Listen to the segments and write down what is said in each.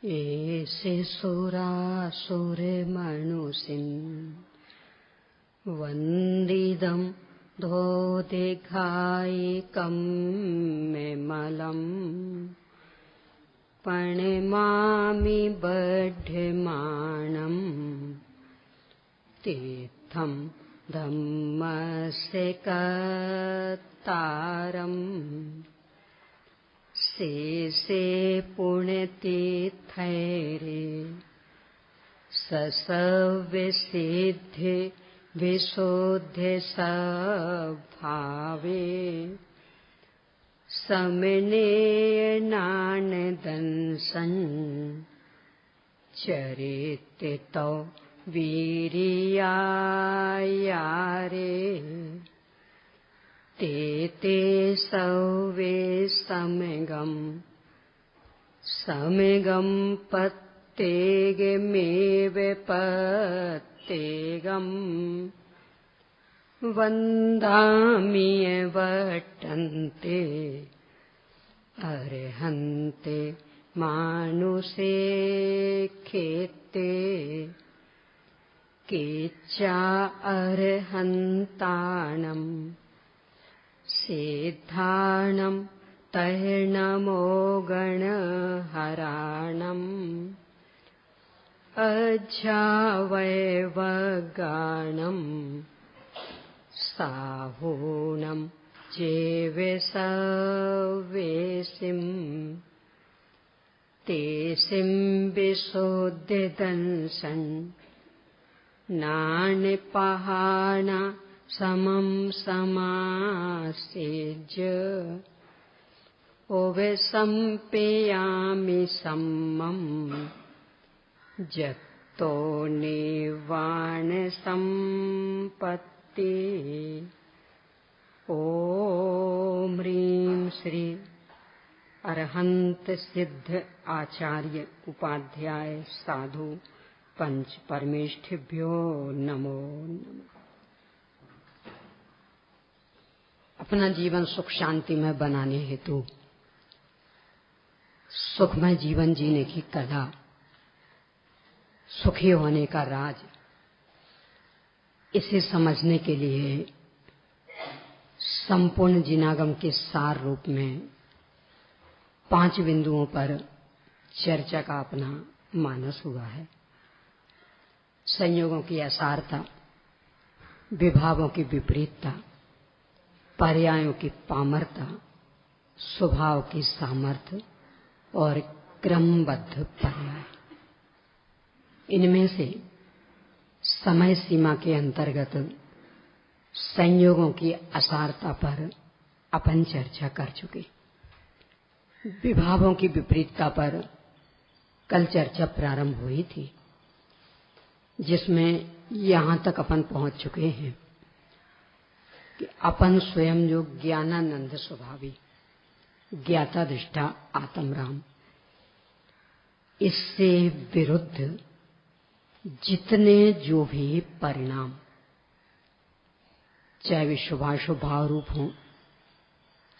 ऐसे सुरासुरमनुषिन् वन्दिदं धोतिघायिकं विमलम् प्रणमामि बध्यमानं तीर्थं धम्मस्य कर्तारम् शेषे पुण्यतीर्थैरे ससविसिद्धि विशुद्धि सद्भावे समनेयनानदंसन् चरितितो वीर्यायारे ते सवे समगं पत्तेगमेव पत्तेगम् वन्दामि वटन्ते अर्हन्ते मानुषे खेते केचा अर्हन्ताणम् सिद्धाणं तैर्नमोगणहराणम् अज्जावैवगाणम् साहूणं चेवेशवेशिं तेसिं विशुद्धिदंसन् नानिपहाण समं समासेज्य ओवेशम्पेयामि सम्मं जक्तो निर्वाण सम्पत्ति। ओम ह्रीं श्री अरहंत सिद्ध आचार्य उपाध्याय साधु पंच परमेष्ठिभ्यो नमो नमः। अपना जीवन सुख शांति में बनाने हेतु सुखमय जीवन जीने की कला, सुखी होने का राज, इसे समझने के लिए संपूर्ण जिनागम के सार रूप में 5 बिंदुओं पर चर्चा का अपना मानस हुआ है। संयोगों की असारता, विभावों की विपरीतता, पर्यायों की पामरता, स्वभाव की सामर्थ्य और क्रमबद्ध पर्याय। इनमें से समय सीमा के अंतर्गत संयोगों की असारता पर अपन चर्चा कर चुके। विभावों की विपरीतता पर कल चर्चा प्रारंभ हुई थी, जिसमें यहां तक अपन पहुंच चुके हैं कि अपन स्वयं जो ज्ञानानंद स्वभावी ज्ञाता दृष्टा आत्मराम, इससे विरुद्ध जितने जो भी परिणाम, चाहे वे शुभाशुभ भाव रूप हों,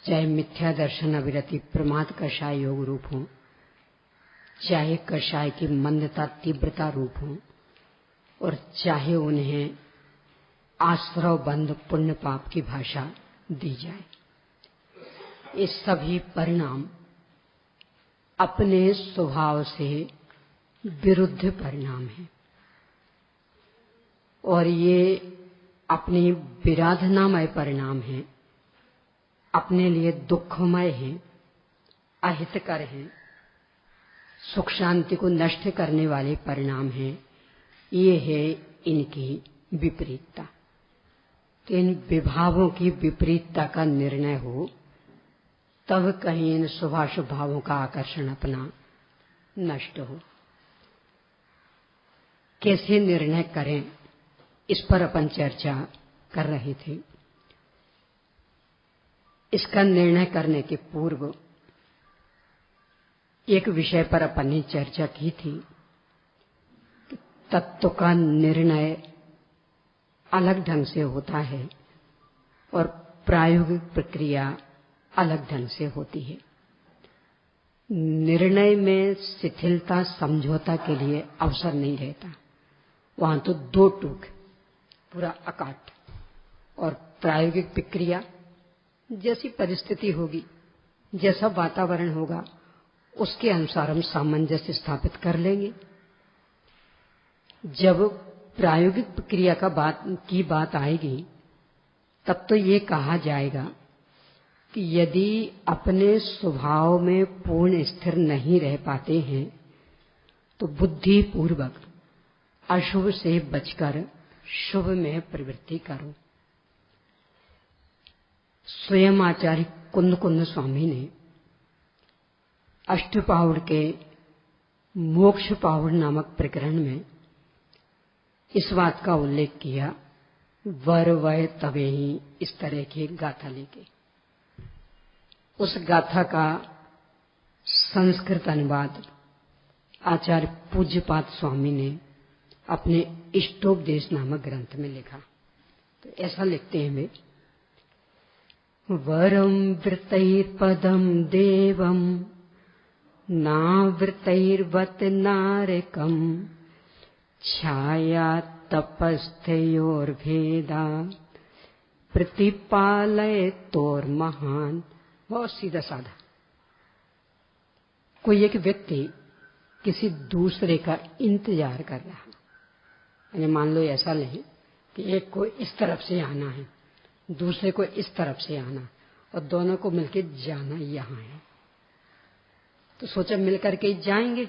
चाहे मिथ्या दर्शन अविरति प्रमाद कषाय योग रूप हों, चाहे कषाय की मंदता तीव्रता रूप हों, और चाहे उन्हें आश्रव बंध पुण्य पाप की भाषा दी जाए, ये सभी परिणाम अपने स्वभाव से विरुद्ध परिणाम हैं और ये अपनी विराधनामय परिणाम हैं, अपने लिए दुखमय हैं, अहितकर हैं, सुख शांति को नष्ट करने वाले परिणाम हैं। ये है इनकी विपरीतता। तो इन विभावों की विपरीतता का निर्णय हो, तब कहीं इन शुभाशुभ भावों का आकर्षण अपना नष्ट हो। कैसे निर्णय करें, इस पर अपन चर्चा कर रहे थे। इसका निर्णय करने के पूर्व एक विषय पर अपन ने चर्चा की थी कि तत्व का निर्णय अलग ढंग से होता है और प्रायोगिक प्रक्रिया अलग ढंग से होती है। निर्णय में शिथिलता समझौता के लिए अवसर नहीं रहता। वहां तो दो टूक, पूरा अकाट। और प्रायोगिक प्रक्रिया जैसी परिस्थिति होगी, जैसा वातावरण होगा, उसके अनुसार हम सामंजस्य स्थापित कर लेंगे। जब प्रायोगिक प्रक्रिया की बात आएगी, तब तो ये कहा जाएगा कि यदि अपने स्वभाव में पूर्ण स्थिर नहीं रह पाते हैं, तो बुद्धि पूर्वक अशुभ से बचकर शुभ में प्रवृत्ति करो। स्वयं आचार्य कुंद कुंद स्वामी ने अष्टपाहुड़ के मोक्ष पाहुड़ नामक प्रकरण में इस बात का उल्लेख किया, वर वह तवे ही, इस तरह की गाथा लेके। उस गाथा का संस्कृत अनुवाद आचार्य पूज्यपाद स्वामी ने अपने इष्टोपदेश नामक ग्रंथ में लिखा। तो ऐसा लिखते हैं वे, वरम वृतैर्पदम देवम नावृतैर्वत नारकम छाया तपस्थयोर्भेदा प्रतिपालय तोर महान। बहुत सीधा साधा। कोई एक व्यक्ति किसी दूसरे का इंतजार कर रहा है, यानी मान लो ऐसा नहीं कि एक को इस तरफ से आना है, दूसरे को इस तरफ से आना, और दोनों को मिलकर जाना यहाँ है। तो सोचा मिलकर के जाएंगे,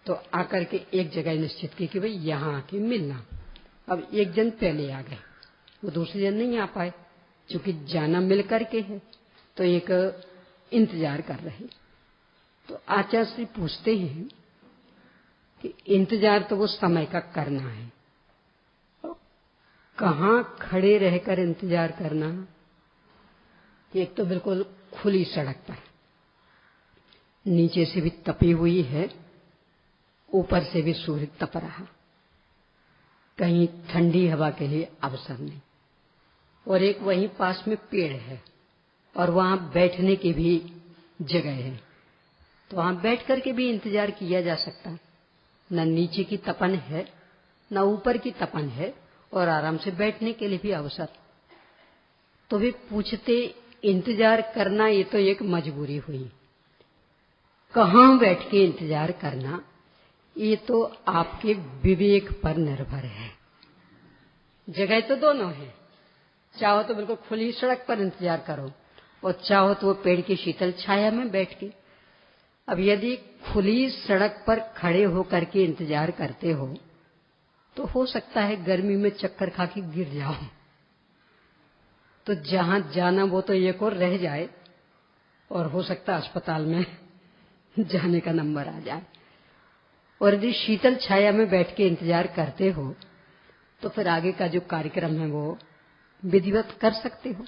तो आकर के एक जगह निश्चित की कि भाई यहाँ आके मिलना। अब एक जन पहले आ गए, वो दूसरे जन नहीं आ पाए, क्योंकि जाना मिल करके है, तो एक इंतजार कर रहे। तो आचार्य श्री पूछते हैं कि इंतजार तो वो समय का करना है, कहाँ खड़े रहकर इंतजार करना। एक तो बिल्कुल खुली सड़क पर, नीचे से भी तपी हुई है, ऊपर से भी सूर्य तप रहा, कहीं ठंडी हवा के लिए अवसर नहीं। और एक वहीं पास में पेड़ है और वहां बैठने की भी जगह है, तो वहां बैठ करके भी इंतजार किया जा सकता। न नीचे की तपन है, न ऊपर की तपन है, और आराम से बैठने के लिए भी अवसर। तो वे पूछते, इंतजार करना ये तो एक मजबूरी हुई, कहाँ बैठ के इंतजार करना ये तो आपके विवेक पर निर्भर है। जगह तो दोनों है, चाहो तो बिल्कुल खुली सड़क पर इंतजार करो, और चाहो तो वो पेड़ की शीतल छाया में बैठ के। अब यदि खुली सड़क पर खड़े होकर के इंतजार करते हो, तो हो सकता है गर्मी में चक्कर खा के गिर जाओ, तो जहां जाना वो तो एक और रह जाए, और हो सकता है अस्पताल में जाने का नंबर आ जाए। और यदि शीतल छाया में बैठ के इंतजार करते हो, तो फिर आगे का जो कार्यक्रम है वो विधिवत कर सकते हो।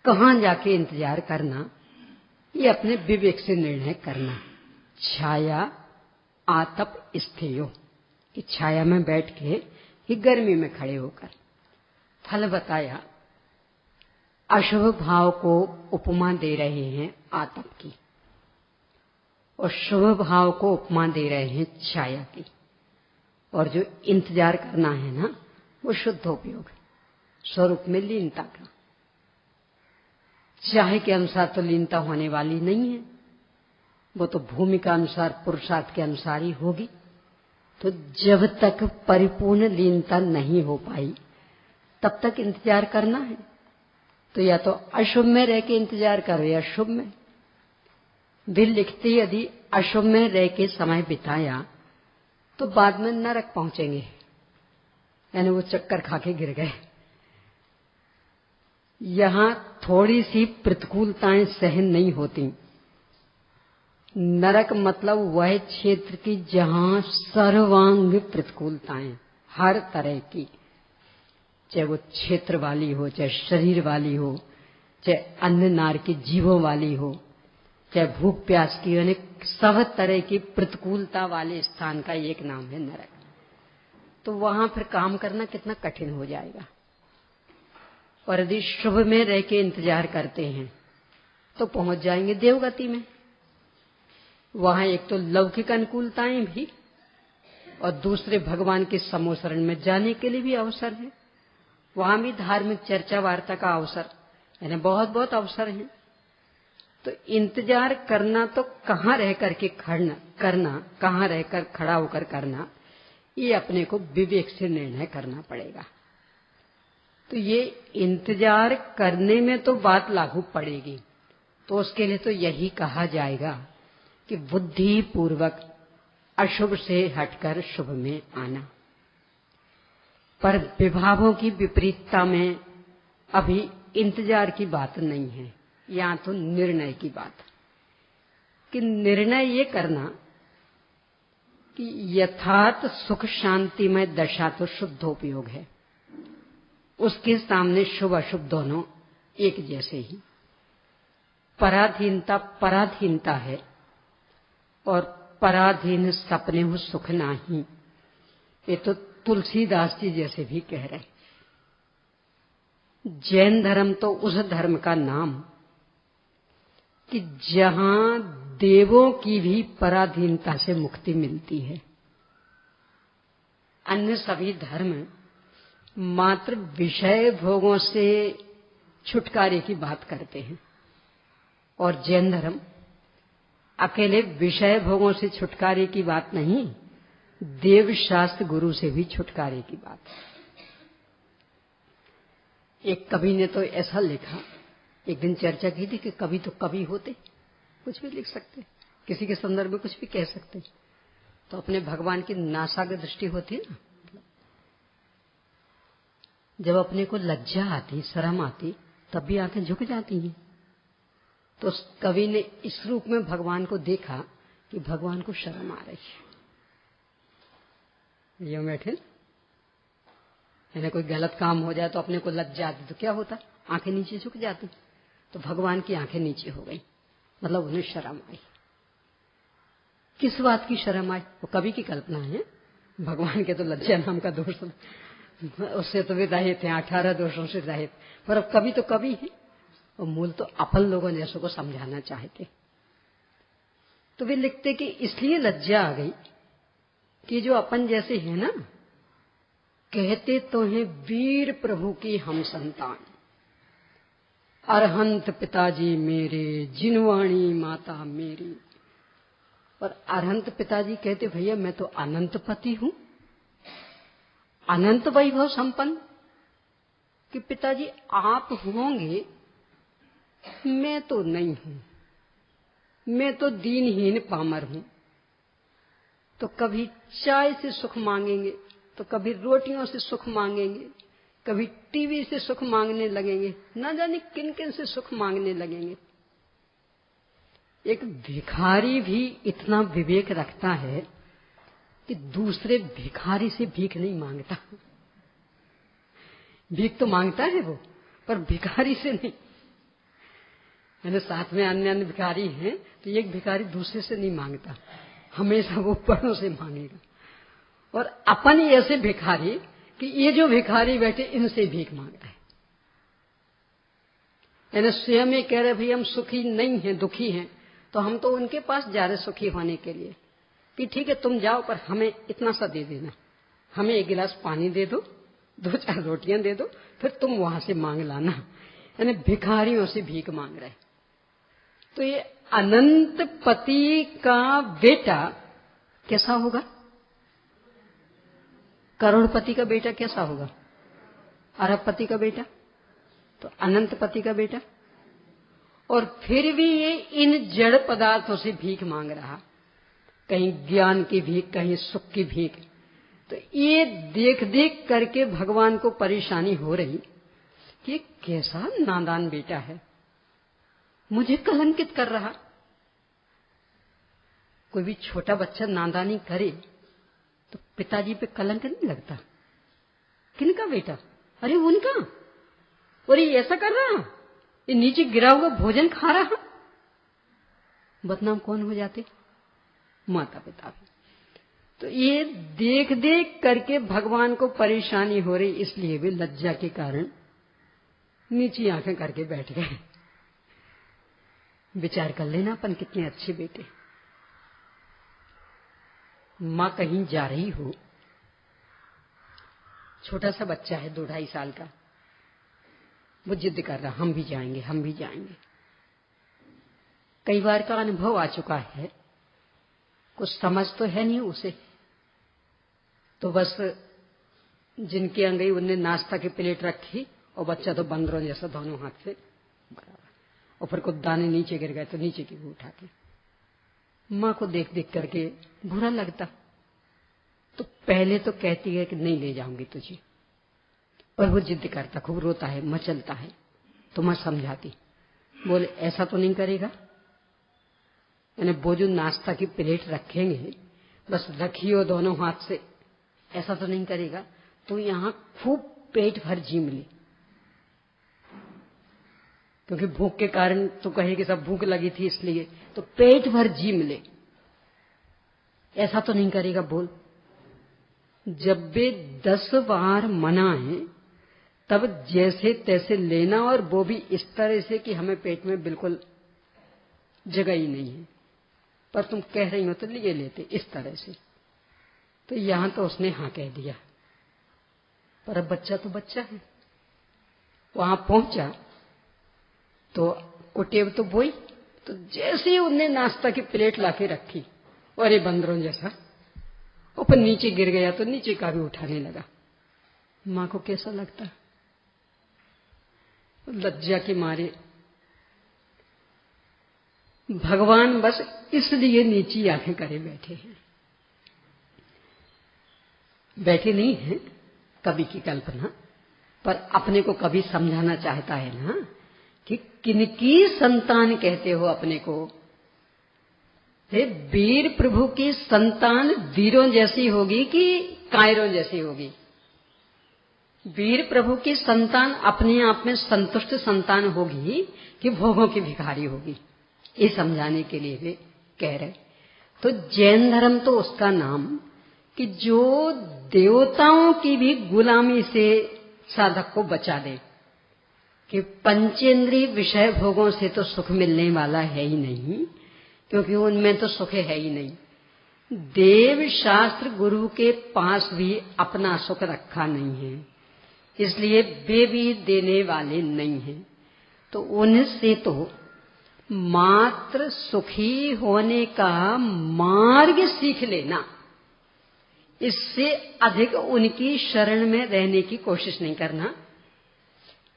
कहाँ जाके इंतजार करना ये अपने विवेक से निर्णय करना। छाया आतप स्थेयो, कि छाया में बैठ के कि गर्मी में खड़े होकर। फल बताया, अशुभ भाव को उपमा दे रहे हैं आतप की, और शुभ भाव को उपमा दे रहे हैं छाया की। और जो इंतजार करना है ना, वो शुद्ध उपयोग स्वरूप में लीनता का। चाहे के अनुसार तो लीनता होने वाली नहीं है, वो तो भूमिका अनुसार पुरुषार्थ के अनुसार ही होगी। तो जब तक परिपूर्ण लीनता नहीं हो पाई, तब तक इंतजार करना है। तो या तो अशुभ में रह के इंतजार करो या शुभ में। वे लिखते, यदि अशुभ में रह के समय बिताया तो बाद में नरक पहुंचेंगे, यानी वो चक्कर खा के गिर गए। यहां थोड़ी सी प्रतिकूलताएं सहन नहीं होती। नरक मतलब वह क्षेत्र की जहां सर्वांग प्रतिकूलताएं हर तरह की, चाहे वो क्षेत्र वाली हो, चाहे शरीर वाली हो, चाहे अन्य नार के जीवों वाली हो, चाहे भूख प्यास की, यानी सब तरह की प्रतिकूलता वाले स्थान का एक नाम है नरक। तो वहां फिर काम करना कितना कठिन हो जाएगा। और यदि शुभ में रह के इंतजार करते हैं तो पहुंच जाएंगे देवगति में। वहां एक तो लौकिक अनुकूलताएं भी और दूसरे भगवान के समोसरण में जाने के लिए भी अवसर है। वहां भी धार्मिक चर्चा वार्ता का अवसर, यानी बहुत बहुत अवसर है। तो इंतजार करना तो कहाँ रह करके करना, कहाँ रहकर खड़ा होकर करना, ये अपने को विवेक से निर्णय करना पड़ेगा। तो ये इंतजार करने में तो बात लागू पड़ेगी। तो उसके लिए तो यही कहा जाएगा कि बुद्धि पूर्वक अशुभ से हटकर शुभ में आना। पर विभावों की विपरीतता में अभी इंतजार की बात नहीं है, या तो निर्णय की बात, कि निर्णय ये करना कि यथार्थ सुख शांति में दशा तो शुद्धोपयोग है, उसके सामने शुभ अशुभ दोनों एक जैसे ही। पराधीनता पराधीनता है और पराधीन सपने हो सुख नाही, ये तो तुलसीदास जी जैसे भी कह रहे। जैन धर्म तो उस धर्म का नाम कि जहां देवों की भी पराधीनता से मुक्ति मिलती है। अन्य सभी धर्म मात्र विषय भोगों से छुटकारे की बात करते हैं, और जैन धर्म अकेले विषय भोगों से छुटकारे की बात नहीं, देव शास्त्र गुरु से भी छुटकारे की बात। एक कवि ने तो ऐसा लिखा, एक दिन चर्चा की थी कि कवि तो कवि होते, कुछ भी लिख सकते, किसी के संदर्भ में कुछ भी कह सकते। तो अपने भगवान की नासाग्र दृष्टि होती है ना, जब अपने को लज्जा आती, शर्म आती, तब भी आंखें झुक जाती हैं। तो उस कवि ने इस रूप में भगवान को देखा कि भगवान को शर्म आ रही है। ये बैठे ना, कोई गलत काम हो जाए तो अपने को लज्जा आती, तो क्या होता, आंखें नीचे झुक जाती। तो भगवान की आंखें नीचे हो गई, मतलब उन्हें शर्म आई। किस बात की शर्म आई? वो कवि की कल्पना है। भगवान के तो लज्जा नाम का दोष, उससे तो वे रहित हैं, 18 दोषों से रहित। पर अब कवि तो कवि है, और मूल तो अपन लोगों जैसों को समझाना चाहते। तो वे लिखते कि इसलिए लज्जा आ गई कि जो अपन जैसे हैं ना, कहते तो हैं वीर प्रभु की हम संतान, अरहंत पिताजी मेरे, जिनवाणी माता मेरी। और अरहंत पिताजी कहते भैया मैं तो अनंत पति हूं, अनंत वैभव संपन्न, कि पिताजी आप होंगे, मैं तो नहीं हूं, मैं तो दीनहीन पामर हूं। तो कभी चाय से सुख मांगेंगे, तो कभी रोटियों से सुख मांगेंगे, कभी टीवी से सुख मांगने लगेंगे, ना जाने किन किन से सुख मांगने लगेंगे। एक भिखारी भी इतना विवेक रखता है कि दूसरे भिखारी से भीख नहीं मांगता। भीख तो मांगता है वो, पर भिखारी से नहीं। मैंने साथ में अन्य अन्य भिखारी हैं, तो एक भिखारी दूसरे से नहीं मांगता, हमेशा वो बड़ों से मांगेगा। और अपन ही ऐसे भिखारी कि ये जो भिखारी बैठे इनसे भीख मांग रहे हैं, यानी स्वयं ही कह रहे भाई हम सुखी नहीं हैं, दुखी हैं, तो हम तो उनके पास जा रहे सुखी होने के लिए कि ठीक है तुम जाओ, पर हमें इतना सा दे देना, हमें एक गिलास पानी दे दो, 2-4 रोटियां दे दो, फिर तुम वहां से मांग लाना। यानी भिखारियों से भीख मांग रहे। तो ये अनंत पति का बेटा कैसा होगा? करोड़पति का बेटा कैसा होगा? अरबपति का बेटा, तो अनंत पति का बेटा। और फिर भी ये इन जड़ पदार्थों से भीख मांग रहा, कहीं ज्ञान की भीख, कहीं सुख की भीख। तो ये देख देख करके भगवान को परेशानी हो रही कि कैसा नादान बेटा है, मुझे कलंकित कर रहा। कोई भी छोटा बच्चा नादानी करे तो पिताजी पे कलंक नहीं लगता? किनका बेटा? अरे उनका, और ये ऐसा कर रहा, ये नीचे गिरा हुआ भोजन खा रहा। बदनाम कौन हो जाते? माता पिता भी। तो ये देख देख करके भगवान को परेशानी हो रही, इसलिए भी लज्जा के कारण नीची आंखें करके बैठ गए। विचार कर लेना अपन कितने अच्छे बेटे, माँ कहीं जा रही हो, छोटा सा बच्चा है 2-2.5 साल का, वो जिद कर रहा हम भी जाएंगे, हम भी जाएंगे। कई बार का अनुभव आ चुका है, कुछ समझ तो है नहीं उसे, तो बस जिनके यहाँ गई उनने नाश्ता की प्लेट रखी और बच्चा तो बंदरों जैसा दोनों हाथ से बराबर, और फिर कुछ दाने नीचे गिर गए तो नीचे की उठा के। माँ को देख देख करके बुरा लगता, तो पहले तो कहती है कि नहीं ले जाऊंगी तुझे, पर वो जिद करता, खूब रोता है, मचलता है। तो मैं समझाती, बोले ऐसा तो नहीं करेगा, यानी वो जो नाश्ता की प्लेट रखेंगे बस रखियो दोनों हाथ से, ऐसा तो नहीं करेगा। तो यहां खूब पेट भर जीम ले, क्योंकि भूख के कारण तो कहे कि सब भूख लगी थी इसलिए, तो पेट भर जीम ले, ऐसा तो नहीं करेगा बोल। जब वे 10 बार मना है तब जैसे तैसे लेना, और वो भी इस तरह से कि हमें पेट में बिल्कुल जगह ही नहीं है, पर तुम कह रही हो तो लिए लेते, इस तरह से। तो यहां तो उसने हाँ कह दिया, पर अब बच्चा तो बच्चा है। वहां पहुंचा तो कुटेव तो बोई, तो जैसे ही उनने नाश्ता की प्लेट लाके रखी, अरे बंदरों जैसा, ऊपर नीचे गिर गया तो नीचे का भी उठाने लगा। मां को कैसा लगता, लज्जा के मारे भगवान बस इसलिए नीची आंखें करे बैठे हैं, बैठे नहीं हैं, कवि की कल्पना, पर अपने को कभी समझाना चाहता है ना कि किनकी संतान कहते हो अपने को। हे वीर प्रभु की संतान वीरों जैसी होगी कि कायरों जैसी होगी? वीर प्रभु की संतान अपने आप में संतुष्ट संतान होगी कि भोगों की भिखारी होगी? ये समझाने के लिए वे कह रहे। तो जैन धर्म तो उसका नाम कि जो देवताओं की भी गुलामी से साधक को बचा दे, कि पंचेंद्रिय विषय भोगों से तो सुख मिलने वाला है ही नहीं, क्योंकि उनमें तो सुख है ही नहीं। देव शास्त्र गुरु के पास भी अपना सुख रखा नहीं है, इसलिए वे भी देने वाले नहीं हैं। तो उनसे तो मात्र सुखी होने का मार्ग सीख लेना, इससे अधिक उनकी शरण में रहने की कोशिश नहीं करना।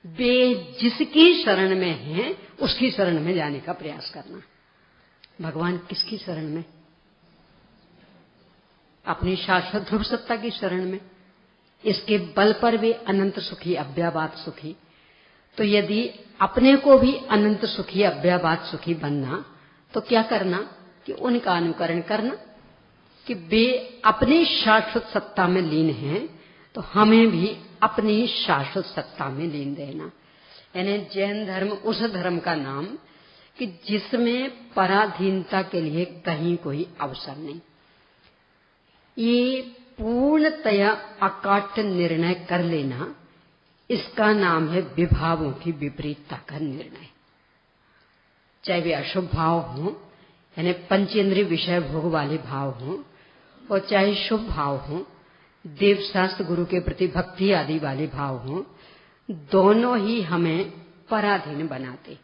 वे जिसकी शरण में हैं उसकी शरण में जाने का प्रयास करना। भगवान किसकी शरण में? अपनी शाश्वत ध्रुव सत्ता की शरण में। इसके बल पर वे अनंत सुखी, अव्याबाद सुखी। तो यदि अपने को भी अनंत सुखी, अव्याबाद सुखी बनना, तो क्या करना कि उनका अनुकरण करना, कि वे अपनी शाश्वत सत्ता में लीन हैं, तो हमें भी अपनी शाश्वत सत्ता में लीन रहना। यानी जैन धर्म उस धर्म का नाम कि जिसमें पराधीनता के लिए कहीं कोई अवसर नहीं। ये पूर्णतया अकाट्य निर्णय कर लेना, इसका नाम है विभावों की विपरीतता का निर्णय। चाहे वे अशुभ भाव हों, यानी पंचेंद्रिय विषय भोग वाले भाव हों, और चाहे शुभ भाव हों, देव शास्त्र गुरु के प्रति भक्ति आदि वाले भाव हों, दोनों ही हमें पराधीन बनाते।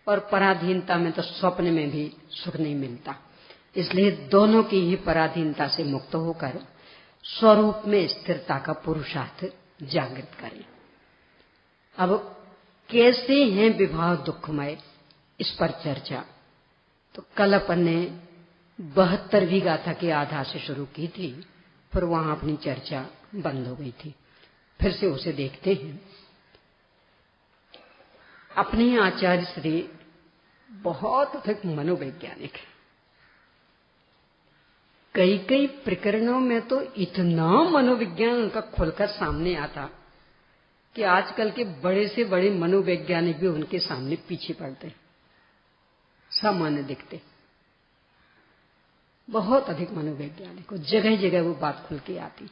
और पराधीनता में तो स्वप्न में भी सुख नहीं मिलता। इसलिए दोनों की ही पराधीनता से मुक्त होकर स्वरूप में स्थिरता का पुरुषार्थ जागृत करें। अब कैसे हैं विभाव दुखमय, इस पर चर्चा तो कल अपन ने 72वीं गाथा के आधार से शुरू की थी, फिर वहां अपनी चर्चा बंद हो गई थी। फिर से उसे देखते हैं। अपने आचार्य श्री बहुत अधिक मनोवैज्ञानिक है। कई कई प्रकरणों में तो इतना मनोविज्ञान उनका खुलकर सामने आता कि आजकल के बड़े से बड़े मनोवैज्ञानिक भी उनके सामने पीछे पड़ते, सामान्य दिखते। बहुत अधिक मनोवैज्ञानिक, जगह जगह वो बात खुल के आती।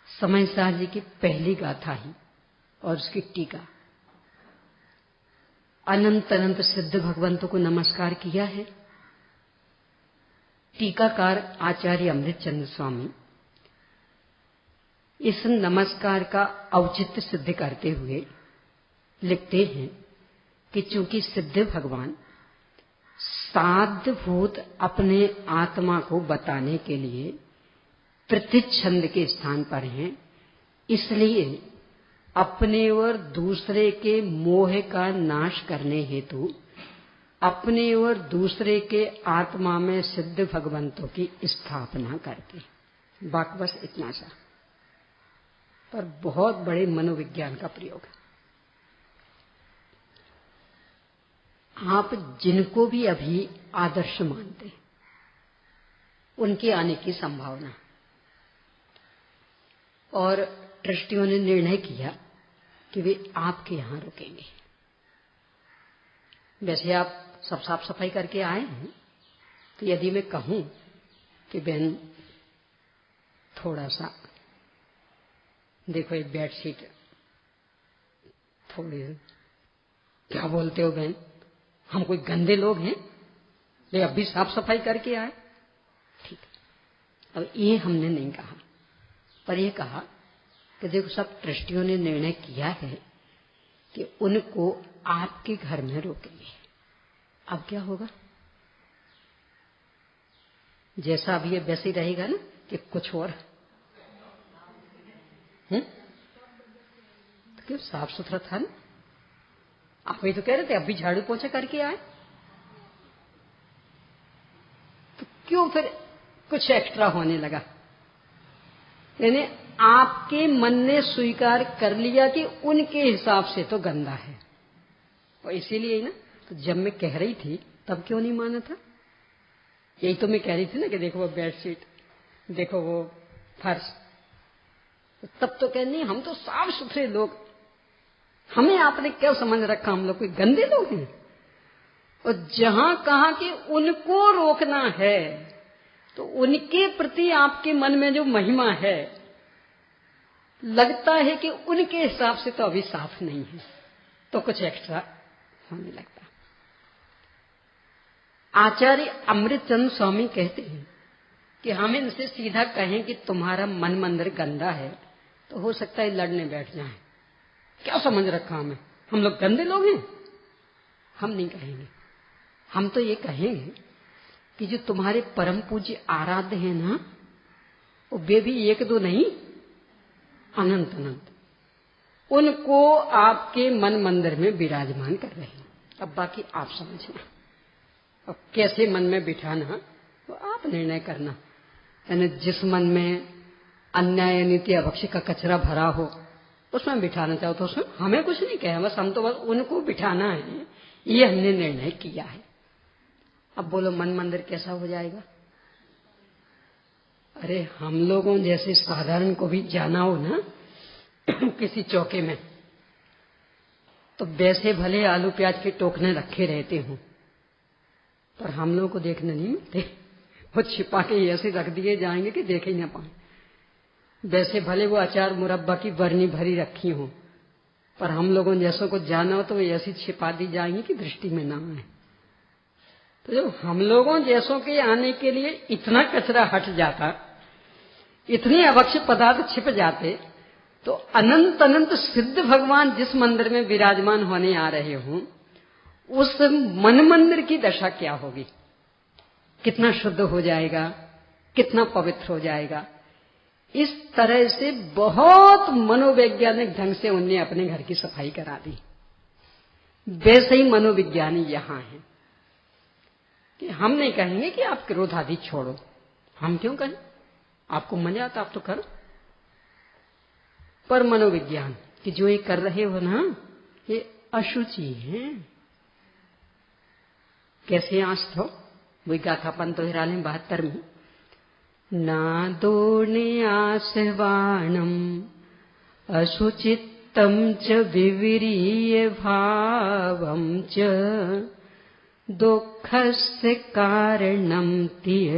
समय सार जी की पहली गाथा ही और उसकी टीका, अनंत अनंत सिद्ध भगवंतों को नमस्कार किया है, टीकाकार आचार्य अमृतचंद्र स्वामी इस नमस्कार का औचित्य सिद्ध करते हुए लिखते हैं कि चूंकि सिद्ध भगवान साध्यभूत अपने आत्मा को बताने के लिए प्रतिच्छंद के स्थान पर हैं, इसलिए अपने और दूसरे के मोह का नाश करने हेतु अपने और दूसरे के आत्मा में सिद्ध भगवंतों की स्थापना करते। बात बस इतना सा, पर बहुत बड़े मनोविज्ञान का प्रयोग है। आप जिनको भी अभी आदर्श मानते हैं, उनके आने की संभावना, और ट्रस्टियों ने निर्णय किया कि वे आपके यहां रुकेंगे। वैसे आप सब साफ सफाई करके आए हैं, तो यदि मैं कहूं कि बहन थोड़ा सा देखो ये बेडशीट थोड़ी, क्या बोलते हो बहन, हम कोई गंदे लोग हैं, वे अब भी साफ सफाई करके आए? ठीक है, अब ये हमने नहीं कहा, पर यह कहा कि देखो सब ट्रस्टियों ने निर्णय किया है कि उनको आपके घर में रोकेंगे। अब क्या होगा? जैसा अभी ये वैसे ही रहेगा ना, कि कुछ और तो क्यों साफ सुथरा था ना? आप ही तो कह रहे थे अब भी झाड़ू पोछा करके आए, तो क्यों फिर कुछ एक्स्ट्रा होने लगा? यानी आपके मन ने स्वीकार कर लिया कि उनके हिसाब से तो गंदा है, और इसीलिए ना, तो जब मैं कह रही थी तब क्यों नहीं माना था? यही तो मैं कह रही थी ना कि देखो वो बेडशीट, देखो वो फर्श, तब तो कह नहीं हम तो साफ सुथरे लोग, हमें आपने क्या समझ रखा, हम लोग कोई गंदे लोग हैं? और जहां कहा कि उनको रोकना है, तो उनके प्रति आपके मन में जो महिमा है, लगता है कि उनके हिसाब से तो अभी साफ नहीं है, तो कुछ एक्स्ट्रा होने लगता। आचार्य अमृतचंद्र स्वामी कहते हैं कि हम इनसे सीधा कहें कि तुम्हारा मन मंदिर गंदा है, तो हो सकता है लड़ने बैठ जाए। क्या समझ रखा हमें, हम लोग गंदे लोग हैं? हम नहीं कहेंगे, हम तो ये कहेंगे कि जो तुम्हारे परम पूज्य आराध्य हैं ना, वे भी एक दो नहीं, अनंत अनंत, उनको आपके मन मंदिर में विराजमान कर रहे हैं। अब बाकी आप समझना, अब कैसे मन में बिठाना तो आप निर्णय करना। यानी जिस मन में अन्याय नीति अभक्ष्य का कचरा भरा हो, उसमें बिठाना चाहो तो उसमें हमें कुछ नहीं कहे, बस हम तो बस उनको बिठाना है, ये हमने निर्णय किया है। अब बोलो मन मंदिर कैसा हो जाएगा? अरे हम लोगों जैसे साधारण को भी जाना हो ना किसी चौके में, तो वैसे भले आलू प्याज के टोकने रखे रहते हों, पर हम लोगों को देखने नहीं मिलते, वो छिपा के ऐसे रख दिए जाएंगे कि देख ही ना पाए। वैसे भले वो अचार मुरब्बा की बरनी भरी रखी हो, पर हम लोगों जैसों को जाना हो तो वो ऐसी छिपा दी जाएंगी कि दृष्टि में ना आए। तो जब हम लोगों जैसों के आने के लिए इतना कचरा हट जाता, इतने अभक्ष्य पदार्थ छिप जाते, तो अनंत अनंत सिद्ध भगवान जिस मंदिर में विराजमान होने आ रहे हों, उस मन मंदिर की दशा क्या होगी? कितना शुद्ध हो जाएगा, कितना पवित्र हो जाएगा। इस तरह से बहुत मनोवैज्ञानिक ढंग से उनने अपने घर की सफाई करा दी। वैसे ही मनोविज्ञानी यहां है कि हम नहीं कहेंगे कि आप क्रोध आदि छोड़ो, हम क्यों कहें? आपको मजा आता आप तो करो, पर मनोविज्ञान कि जो ये कर रहे हो ना, ये अशुचि है। कैसे आंस थो वही गाथा पंतो हिराले 72 में, नादोने आसवाणम अशुचित्तम च विविरीय भावम च दुःखस्य कारणम तिय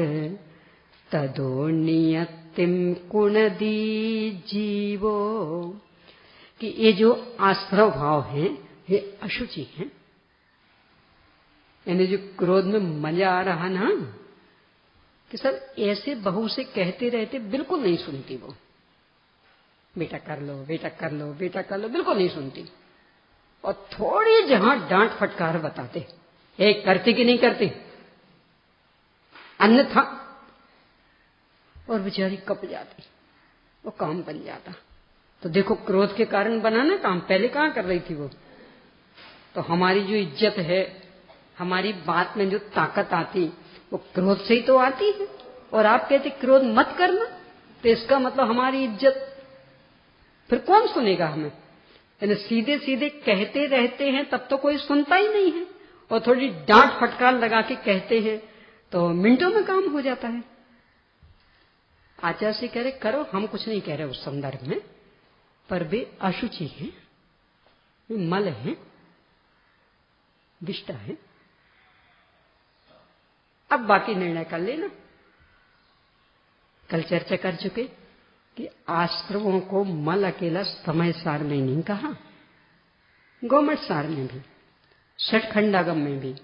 तदोनियतिम कुणदी जीवो। कि ये जो आश्रव भाव है ये अशुचि है। यानी जो क्रोध में मजा आ रहा ना, कि सर ऐसे बहू से कहते रहते बिल्कुल नहीं सुनती वो, बेटा कर लो, बेटा कर लो, बेटा कर लो, बिल्कुल नहीं सुनती। और थोड़ी जहां डांट फटकार बताते, एक करती कि नहीं करती, अन्यथा, और बेचारी कप जाती, वो काम बन जाता। तो देखो क्रोध के कारण बना ना काम, पहले कहां कर रही थी वो। तो हमारी जो इज्जत है, हमारी बात में जो ताकत आती, वो क्रोध से ही तो आती है। और आप कहते क्रोध मत करना, तो इसका मतलब हमारी इज्जत, फिर कौन सुनेगा हमें। यानी सीधे सीधे कहते रहते हैं तब तो कोई सुनता ही नहीं है, और थोड़ी डांट फटकार लगा के कहते हैं तो मिनटों में काम हो जाता है। आचार्य से कह रहे करो, हम कुछ नहीं कह रहे उस संदर्भ में, पर वे अशुचि हैं, मल हैं, विष्टा है। अब बाकी निर्णय कर लेना। कल चर्चा कर चुके कि आश्रमों को मल अकेला समय सार में नहीं कहा, गोमठ सार में भी, षटखंडागम में भी,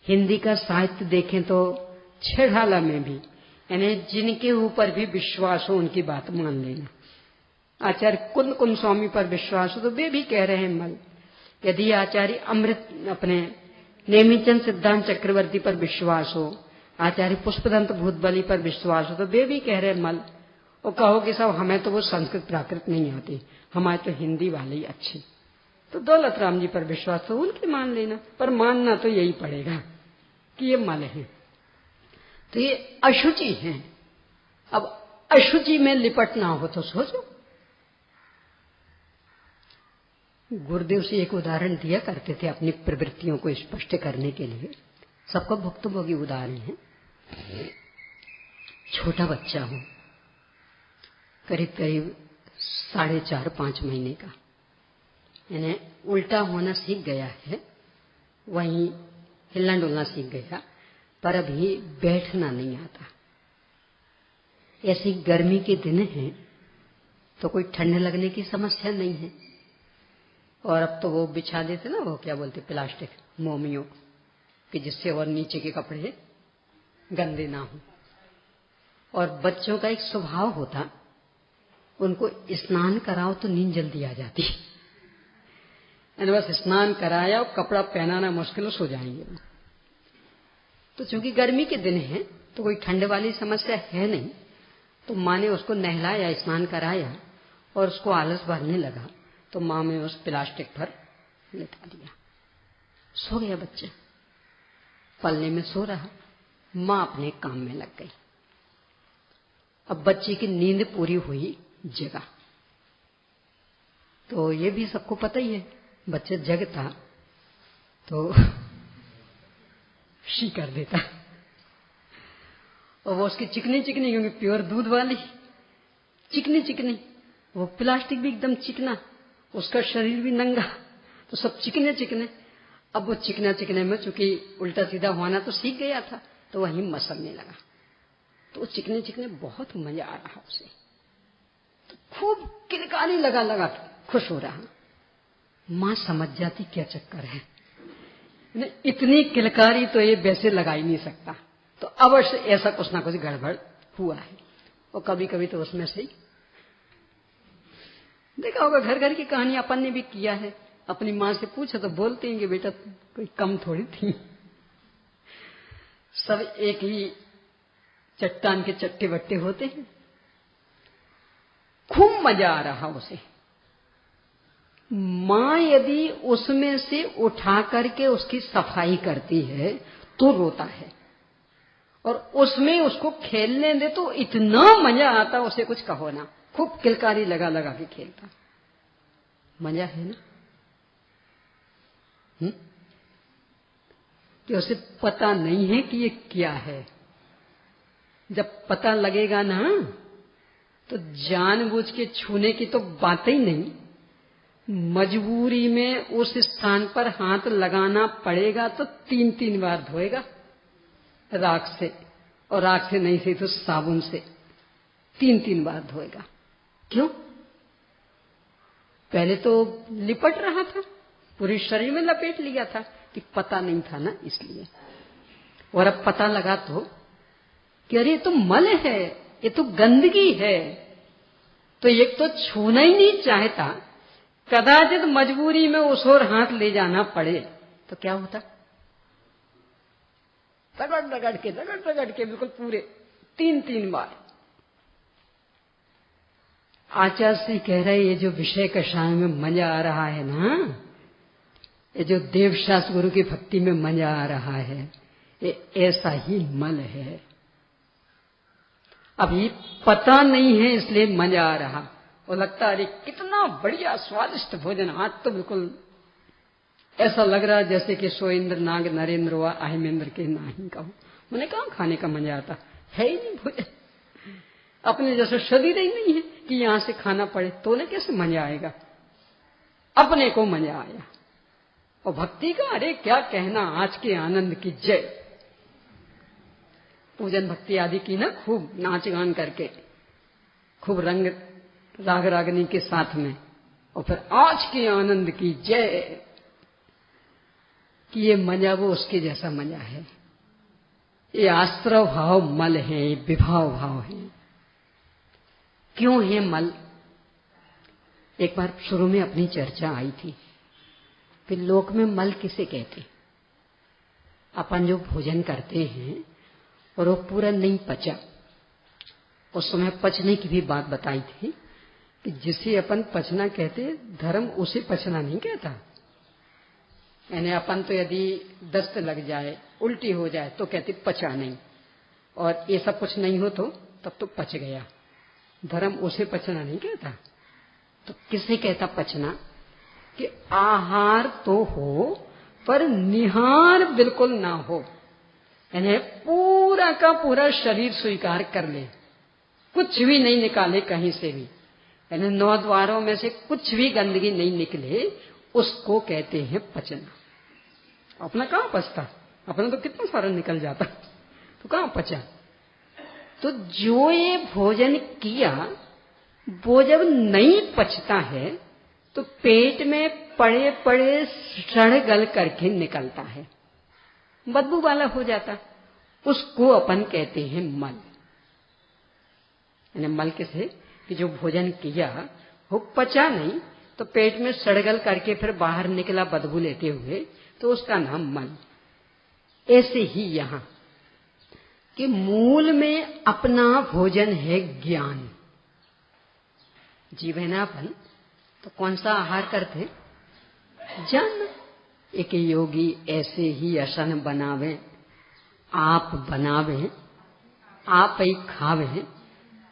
हिंदी का साहित्य देखें तो छेड़ाला में भी, यानी जिनके ऊपर भी विश्वास हो उनकी बात मान लेना। आचार्य कुंद कुंद स्वामी पर विश्वास हो तो वे भी कह रहे हैं मल। यदि आचार्य अमृत अपने नेमीचंद सिद्धांत चक्रवर्ती पर विश्वास हो, आचार्य पुष्पदंत भूतबली पर विश्वास हो, तो वे भी कह रहे हैं मल। और कहो कि साहब हमें तो वो संस्कृत प्राकृत नहीं आती, हमारे तो हिंदी वाले ही अच्छे, तो दौलत राम जी पर विश्वास हो उनकी मान लेना, पर मानना तो यही पड़ेगा कि ये मल है, तो ये अशुचि है। अब अशुचि में लिपटना हो तो सोचो। गुरुदेव से एक उदाहरण दिया करते थे अपनी प्रवृत्तियों को स्पष्ट करने के लिए, सबका भुक्तभोगी उदाहरण है। छोटा बच्चा हो, करीब करीब 4.5-5 महीने का, यानी उल्टा होना सीख गया है, वहीं हिलना डुलना सीख गया, पर अभी बैठना नहीं आता। ऐसी गर्मी के दिन हैं तो कोई ठंड लगने की समस्या नहीं है, और अब तो वो बिछा देते ना, वो क्या बोलते, प्लास्टिक मोमियो, कि जिससे और नीचे के कपड़े गंदे ना हो। और बच्चों का एक स्वभाव होता, उनको स्नान कराओ तो नींद जल्दी आ जाती, यानी बस स्नान कराया और कपड़ा पहनाना मुश्किल, सो जाएंगे। तो चूंकि गर्मी के दिन है तो कोई ठंड वाली समस्या है नहीं, तो माँ ने उसको नहलाया, स्नान कराया, और उसको आलस भरने लगा, तो माँ ने उस प्लास्टिक पर लेटा दिया, सो गया बच्चा। पलने में सो रहा, माँ अपने काम में लग गई। अब बच्चे की नींद पूरी हुई, जगा। तो ये भी सबको पता ही है, बच्चा जगता तो शी कर देता, और वो उसकी चिकनी चिकनी, क्योंकि प्योर दूध वाली चिकनी चिकनी, वो प्लास्टिक भी एकदम चिकना, उसका शरीर भी नंगा, तो सब चिकने चिकने। अब वो चिकना चिकने में चूंकि उल्टा सीधा होना तो सीख गया था, तो वहीं मसलने लगा। तो वो चिकने चिकने बहुत मजा आ रहा उसे, तो खूब किलकारी लगा लगा खुश हो रहा। माँ समझ जाती क्या चक्कर है, इतनी किलकारी तो ये वैसे लगा ही नहीं सकता, तो अवश्य ऐसा कुछ ना कुछ गड़बड़ हुआ है। और कभी कभी तो उसमें से देखा होगा, घर घर की कहानी अपन ने भी किया है। अपनी माँ से पूछो तो बोलते हैं कि बेटा कोई कम थोड़ी थी, सब एक ही चट्टान के चट्टे बट्टे होते हैं। खूब मजा आ रहा उसे। माँ यदि उसमें से उठा करके उसकी सफाई करती है तो रोता है, और उसमें उसको खेलने दे तो इतना मजा आता उसे कुछ कहो ना, खूब किलकारी लगा लगा के खेलता। मजा है ना? कि उसे पता नहीं है कि ये क्या है। जब पता लगेगा ना तो जानबूझ के छूने की तो बात ही नहीं, मजबूरी में उस स्थान पर हाथ लगाना पड़ेगा तो 3-3 बार धोएगा राख से, और राख से नहीं सही तो साबुन से 3-3 बार धोएगा। क्यों? पहले तो लिपट रहा था, पूरे शरीर में लपेट लिया था, कि पता नहीं था ना इसलिए। और अब पता लगा तो कि अरे ये तो मल है, ये तो गंदगी है। तो एक तो छूना ही नहीं चाहता, कदाचित मजबूरी में उस ओर हाथ ले जाना पड़े तो क्या होता? रगड़ रगड़ के बिल्कुल पूरे 3-3 बार। आचार्य श्री कह रहे ये जो विषय कषाय में मजा आ रहा है ना, ये जो देवशास्त्र गुरु की भक्ति में मजा आ रहा है, ये ऐसा ही मल है। अभी पता नहीं है इसलिए मजा आ रहा, वो लगता अरे कितना बढ़िया स्वादिष्ट भोजन, आज तो बिल्कुल ऐसा लग रहा जैसे कि सोइंद्र नाग नरेंद्र व अहिमेंद्र के नाही का हो। मैंने कहा खाने का मजा आता है ही नहीं भोजन, अपने जैसे शरीर ही नहीं है कि यहां से खाना पड़े, तोले कैसे मजा आएगा? अपने को मजा आया। और भक्ति का अरे क्या कहना, आज के आनंद की जय। पूजन भक्ति आदि की ना, खूब नाच गान करके, खूब रंग राग रागनी के साथ में, और फिर आज के आनंद की जय, कि ये मजा वो उसके जैसा मजा है। ये आश्रव भाव मल है, ये विभाव भाव है। क्यों है मल? एक बार शुरू में अपनी चर्चा आई थी कि लोक में मल किसे कहते? अपन जो भोजन करते हैं और वो पूरा नहीं पचा, उस समय पचने की भी बात बताई थी कि जिसे अपन पचना कहते, धर्म उसे पचना नहीं कहता। यानी अपन तो यदि दस्त लग जाए, उल्टी हो जाए तो कहते पचा नहीं, और ये सब कुछ नहीं हो तो तब तो पच गया। धर्म उसे पचना नहीं कहता। तो किसे कहता पचना? कि आहार तो हो पर निहार बिल्कुल ना हो, यानी पूरा का पूरा शरीर स्वीकार कर ले, कुछ भी नहीं निकाले कहीं से भी, यानी 9 द्वारों में से कुछ भी गंदगी नहीं निकले, उसको कहते हैं पचना। अपना कहाँ पचता? अपना तो कितना सारा निकल जाता, तो कहाँ पचा? तो जो ये भोजन किया वो जब नहीं पचता है तो पेट में पड़े पड़े सड़ गल करके निकलता है, बदबू वाला हो जाता, उसको अपन कहते हैं मल। यानी मल किसे? कि जो भोजन किया वो पचा नहीं तो पेट में सड़गल करके फिर बाहर निकला बदबू लेते हुए, तो उसका नाम मल। ऐसे ही यहां कि मूल में अपना भोजन है ज्ञान। जीव है ना अपन, तो कौन सा आहार करते? ज्ञान। एक योगी ऐसे ही असन बनावे, आप बनावे, आप ही खावे,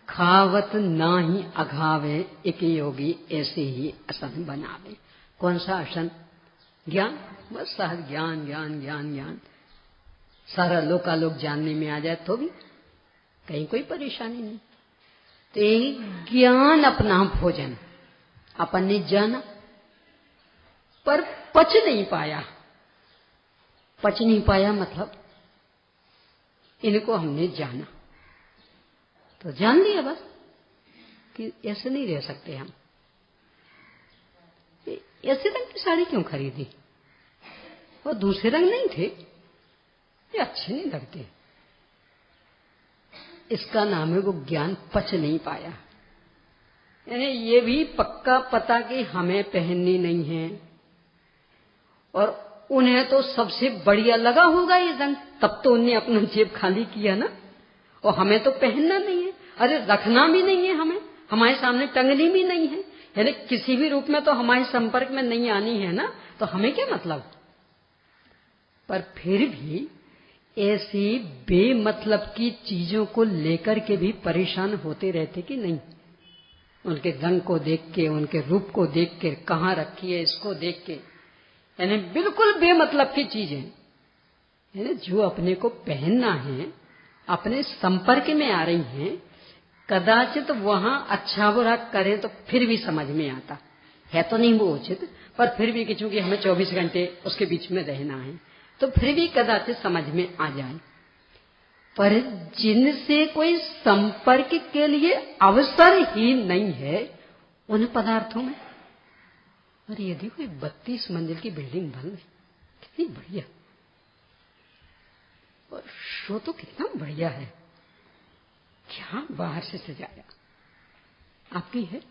खावत ना ही अघावे, एक योगी ऐसे ही असन बनावे। कौन सा असन? ज्ञान। बस सहज ज्ञान ज्ञान ज्ञान ज्ञान, सारा लोकालोक जानने में आ जाए तो भी कहीं कोई परेशानी नहीं। तो यही ज्ञान अपना भोजन अपन ने जाना पर पच नहीं पाया। पच नहीं पाया मतलब इनको हमने जाना, तो जान लिया बस कि ऐसे नहीं रह सकते हम। ऐसे रंग की साड़ी क्यों खरीदी? वो दूसरे रंग नहीं थे, ये अच्छे नहीं लगते। इसका नाम है वो ज्ञान पच नहीं पाया। यानी ये भी पक्का पता कि हमें पहननी नहीं है, और उन्हें तो सबसे बढ़िया लगा होगा ये रंग, तब तो उन्हें अपना जेब खाली किया ना। और हमें तो पहनना नहीं है, अरे रखना भी नहीं है, हमें हमारे सामने टंगनी भी नहीं है, यानी किसी भी रूप में तो हमारे संपर्क में नहीं आनी है ना, तो हमें क्या मतलब? पर फिर भी ऐसी बेमतलब की चीजों को लेकर के भी परेशान होते रहते कि नहीं? उनके रंग को देख के, उनके रूप को देख के, कहाँ रखी है इसको देख के, यानी बिल्कुल बेमतलब की चीजें, यानी जो अपने को पहनना है, अपने संपर्क में आ रही हैं, कदाचित वहां अच्छा बुरा करें तो फिर भी समझ में आता है, तो नहीं वो उचित, पर फिर भी कि चूंकि हमें 24 घंटे उसके बीच में रहना है तो फिर भी कदाचित समझ में आ जाए। पर जिनसे कोई संपर्क के लिए अवसर ही नहीं है उन पदार्थों में, और यदि कोई 32 मंजिल की बिल्डिंग बन रही, कितनी बढ़िया, और शो तो कितना बढ़िया है, अच्छा, बाहर से सजाया, आपकी है,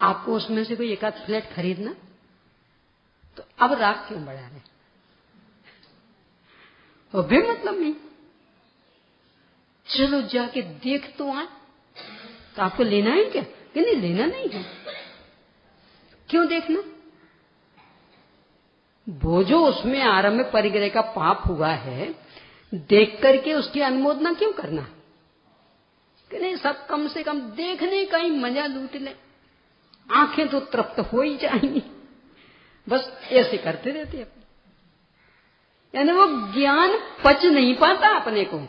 आपको उसमें से कोई एक आध फ्लैट खरीदना, तो अब राग क्यों बढ़ा रहे? वो भी मतलब नहीं। चलो जाके देख तो आए, तो आपको लेना है क्या? कि नहीं, लेना नहीं है। क्यों देखना? वो जो उसमें आरंभ परिग्रह का पाप हुआ है, देख करके उसकी अनुमोदना क्यों करना? कि नहीं, सब कम से कम देखने का ही मजा लूट ले, आंखें तो तृप्त हो ही जाएंगी। बस ऐसे करते रहते हैं, यानी वो ज्ञान पच नहीं पाता अपने को,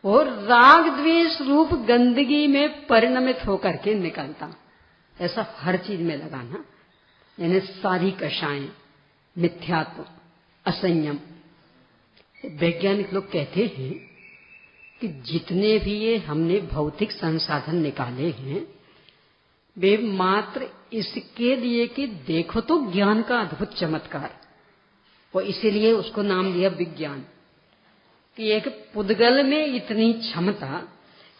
और राग द्वेष रूप गंदगी में परिणमित होकर के निकलता। ऐसा हर चीज में लगाना, यानी सारी कषाएं, मिथ्यात्व, असंयम। वैज्ञानिक लोग कहते हैं कि जितने भी ये हमने भौतिक संसाधन निकाले हैं, वे मात्र इसके लिए कि देखो तो ज्ञान का अद्भुत चमत्कार, और इसीलिए उसको नाम दिया विज्ञान। कि एक पुद्गल में इतनी क्षमता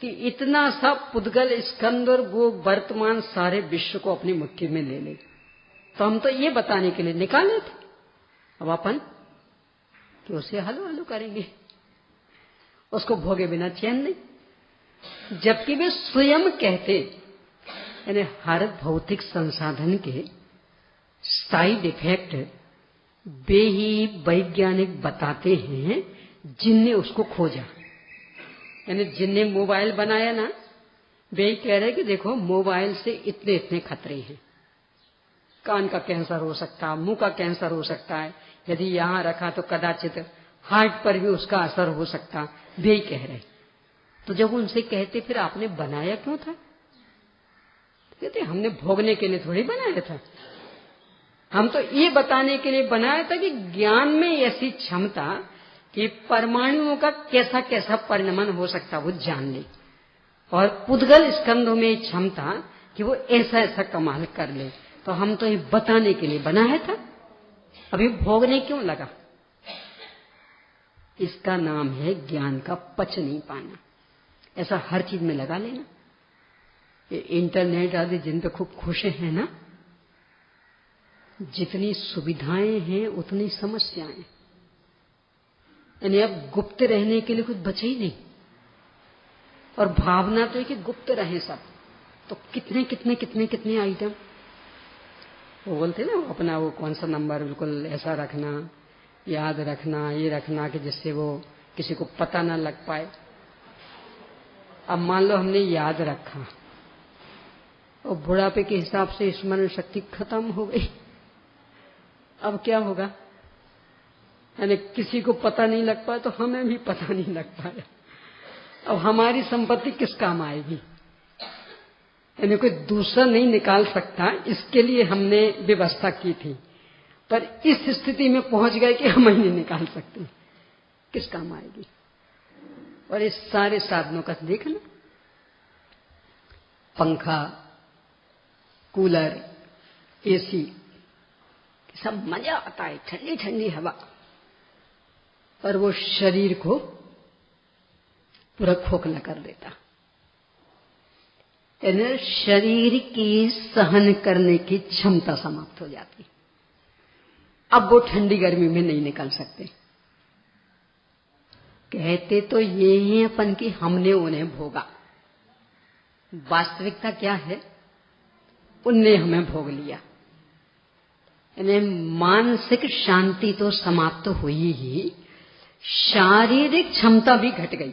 कि इतना सा पुद्गल स्कंद और वो वर्तमान सारे विश्व को अपनी मुट्ठी में ले ले, तो हम तो ये बताने के लिए निकाले थे। अब अपन कि उसे हलो हलो करेंगे, उसको भोगे बिना चैन नहीं। जबकि वे स्वयं कहते, यानी हर भौतिक संसाधन के साइड इफेक्ट वे ही वैज्ञानिक बताते हैं जिनने उसको खोजा। यानी जिनने मोबाइल बनाया ना, वे कह रहे कि देखो मोबाइल से इतने इतने खतरे हैं, कान का कैंसर हो सकता है, मुंह का कैंसर हो सकता है, यदि यहां रखा तो कदाचित हार्ट पर भी उसका असर हो सकता, वे ही कह रहे। तो जब उनसे कहते फिर आपने बनाया क्यों था? कहते हमने भोगने के लिए थोड़ी बनाया था, हम तो ये बताने के लिए बनाया था कि ज्ञान में ऐसी क्षमता कि परमाणुओं का कैसा कैसा परिणमन हो सकता वो जान ले, और पुद्गल स्कंधों में क्षमता कि वो ऐसा ऐसा कमाल कर ले। तो हम तो ये बताने के लिए बनाया था, अभी भोगने क्यों लगा? इसका नाम है ज्ञान का पच नहीं पाना। ऐसा हर चीज में लगा लेना। ये इंटरनेट आदि जिन पे खूब खुश हैं ना, जितनी सुविधाएं हैं उतनी समस्याएं, यानी अब गुप्त रहने के लिए कुछ बचे ही नहीं। और भावना तो है कि गुप्त रहे सब, तो कितने कितने कितने कितने आइटम। वो बोलते ना अपना वो कौन सा नंबर बिल्कुल ऐसा रखना, याद रखना, ये रखना कि जिससे वो किसी को पता ना लग पाए। अब मान लो हमने याद रखा और बुढ़ापे के हिसाब से स्मरण शक्ति खत्म हो गई, अब क्या होगा? यानी किसी को पता नहीं लग पाया तो हमें भी पता नहीं लग पाया। अब हमारी संपत्ति किस काम आएगी? यानी कोई दूसरा नहीं निकाल सकता, इसके लिए हमने व्यवस्था की थी, पर इस स्थिति में पहुंच गए कि हम ही नहीं निकाल सकते, किस काम आएगी? और इस सारे साधनों का देखना, पंखा, कूलर, एसी, सब मजा आता है, ठंडी ठंडी हवा, पर वो शरीर को पूरा खोखला कर देता। यानी शरीर की सहन करने की क्षमता समाप्त हो जाती। अब वो ठंडी गर्मी में नहीं निकल सकते। कहते तो ये ही अपन कि हमने उन्हें भोगा, वास्तविकता क्या है? उनने हमें भोग लिया। यानी मानसिक शांति तो समाप्त हुई ही, शारीरिक क्षमता भी घट गई।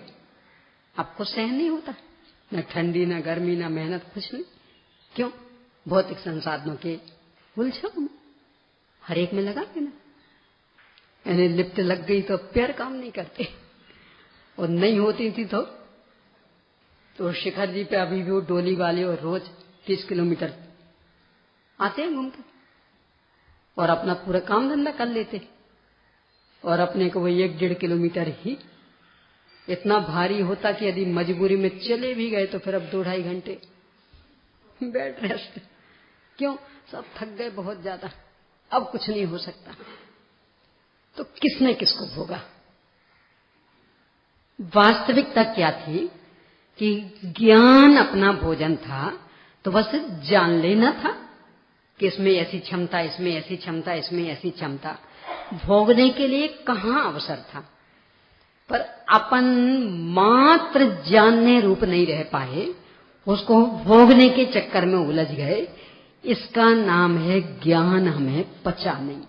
आपको सहन नहीं होता, न ठंडी, न गर्मी, न मेहनत, कुछ नहीं। क्यों? भौतिक संसाधनों के उलझन में हर एक में लगा देना। यानी लिफ्ट लग गई तो पैर काम नहीं करते, और नहीं होती थी तो शिखर जी पे अभी भी वो डोली वाले और रोज 30 किलोमीटर आते हैं घूमते, और अपना पूरा काम धंधा कर लेते, और अपने को वो 1-1.5 किलोमीटर ही इतना भारी होता कि यदि मजबूरी में चले भी गए तो फिर अब 2-2.5 घंटे बेड रेस्ट। क्यों? सब थक गए बहुत ज्यादा, अब कुछ नहीं हो सकता। तो किसने किसको भोगा? वास्तविकता क्या थी कि ज्ञान अपना भोजन था, तो बस जान लेना था कि इसमें ऐसी क्षमता, इसमें ऐसी क्षमता, इसमें ऐसी क्षमता। भोगने के लिए कहाँ अवसर था, पर अपन मात्र जानने रूप नहीं रह पाए, उसको भोगने के चक्कर में उलझ गए। इसका नाम है ज्ञान हमें पचा नहीं।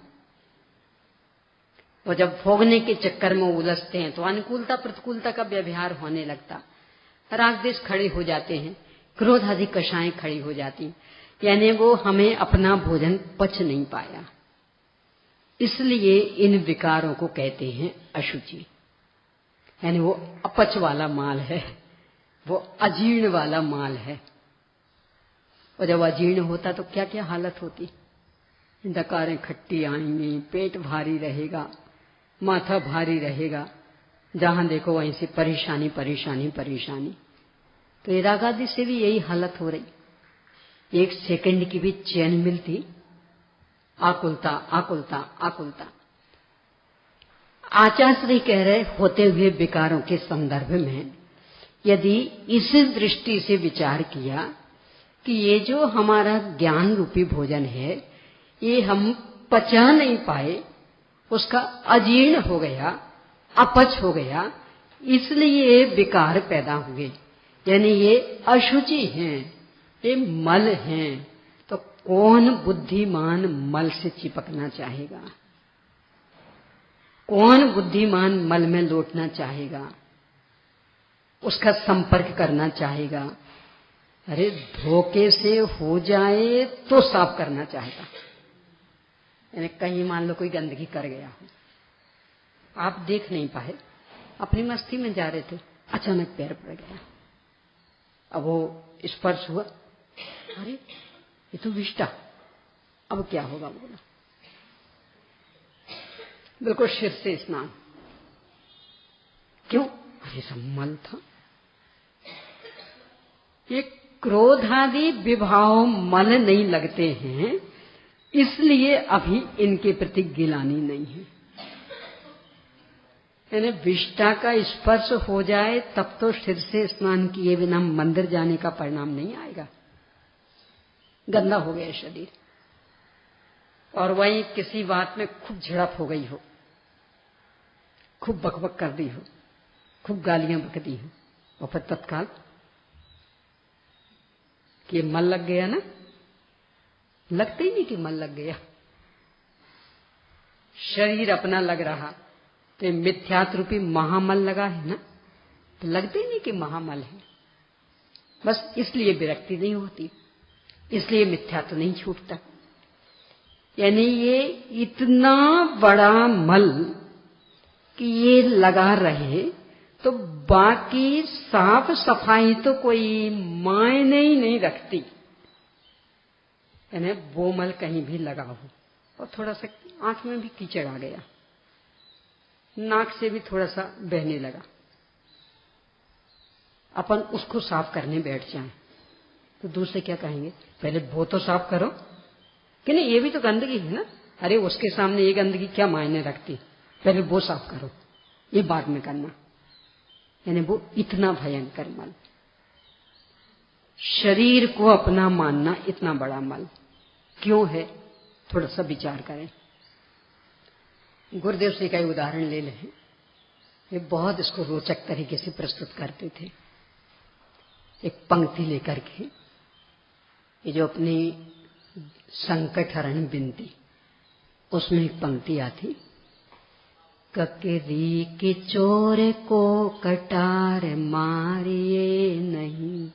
और जब भोगने के चक्कर में उलझते हैं तो अनुकूलता प्रतिकूलता का व्यवहार होने लगता, राग द्वेष खड़े हो जाते हैं, क्रोध आदि कषाएं खड़ी हो जाती, यानी वो हमें अपना भोजन पच नहीं पाया। इसलिए इन विकारों को कहते हैं अशुचि, यानी वो अपच वाला माल है, वो अजीर्ण वाला माल है। और जब अजीर्ण होता तो क्या क्या हालत होती, डकारें खट्टी आएंगी, पेट भारी रहेगा, माथा भारी रहेगा, जहां देखो वहीं से परेशानी परेशानी परेशानी। तो ये राग आदि से भी यही हालत हो रही, एक सेकंड की भी चैन मिलती, आकुलता आकुलता आकुलता। आचार्य श्री कह रहे होते हुए विकारों के संदर्भ में, यदि इस दृष्टि से विचार किया कि ये जो हमारा ज्ञान रूपी भोजन है, ये हम पचा नहीं पाए, उसका अजीर्ण हो गया, अपच हो गया, इसलिए विकार पैदा हुए, यानी ये अशुचि हैं, ये मल हैं। तो कौन बुद्धिमान मल से चिपकना चाहेगा? कौन बुद्धिमान मल में लौटना चाहेगा? उसका संपर्क करना चाहेगा? अरे धोखे से हो जाए तो साफ करना चाहेगा। यानी कहीं मान लो कोई गंदगी कर गया हो, आप देख नहीं पाए, अपनी मस्ती में जा रहे थे, अचानक पैर पड़ गया, अब वो स्पर्श हुआ, अरे ये तो विष्टा, अब क्या होगा? बोला बिल्कुल सिर से स्नान। क्यों? अरे सब मल था। ये क्रोधादि विभाव मल नहीं लगते हैं, इसलिए अभी इनके प्रति गिलानी नहीं है। यानी विष्टा का स्पर्श हो जाए तब तो सिर से स्नान किए बिना मंदिर जाने का परिणाम नहीं आएगा, गंदा हो गया शरीर। और वहीं किसी बात में खूब झड़प हो गई हो, खूब बकबक कर दी हो, खूब गालियां बक दी हो, और फिर तत्काल कि मल लग गया ना, लगते ही नहीं कि मल लग गया, शरीर अपना लग रहा, तो मिथ्यात रूपी महामल लगा है ना, तो लगते ही नहीं कि महामल है। बस इसलिए विरक्ति नहीं होती, इसलिए मिथ्यात्व तो नहीं छूटता। यानी ये इतना बड़ा मल कि ये लगा रहे तो बाकी साफ सफाई तो कोई मायने ही नहीं रखती। यानी वो मल कहीं भी लगा हो, और थोड़ा सा आंख में भी कीचड़ आ गया, नाक से भी थोड़ा सा बहने लगा, अपन उसको साफ करने बैठ जाएं तो दूसरे क्या कहेंगे, पहले वो तो साफ करो, कि नहीं ये भी तो गंदगी है ना, अरे उसके सामने ये गंदगी क्या मायने रखती, पहले वो साफ करो, ये बाद में करना। यानी वो इतना भयंकर मल, शरीर को अपना मानना इतना बड़ा मल क्यों है? थोड़ा सा विचार करें। गुरुदेव से का उदाहरण ले लें, ये बहुत इसको रोचक तरीके से प्रस्तुत करते थे। एक पंक्ति लेकर के, ये जो अपनी संकट हरण बिनती, उसमें एक पंक्ति आती, ककरी के चोर को कटार मारिए नहीं,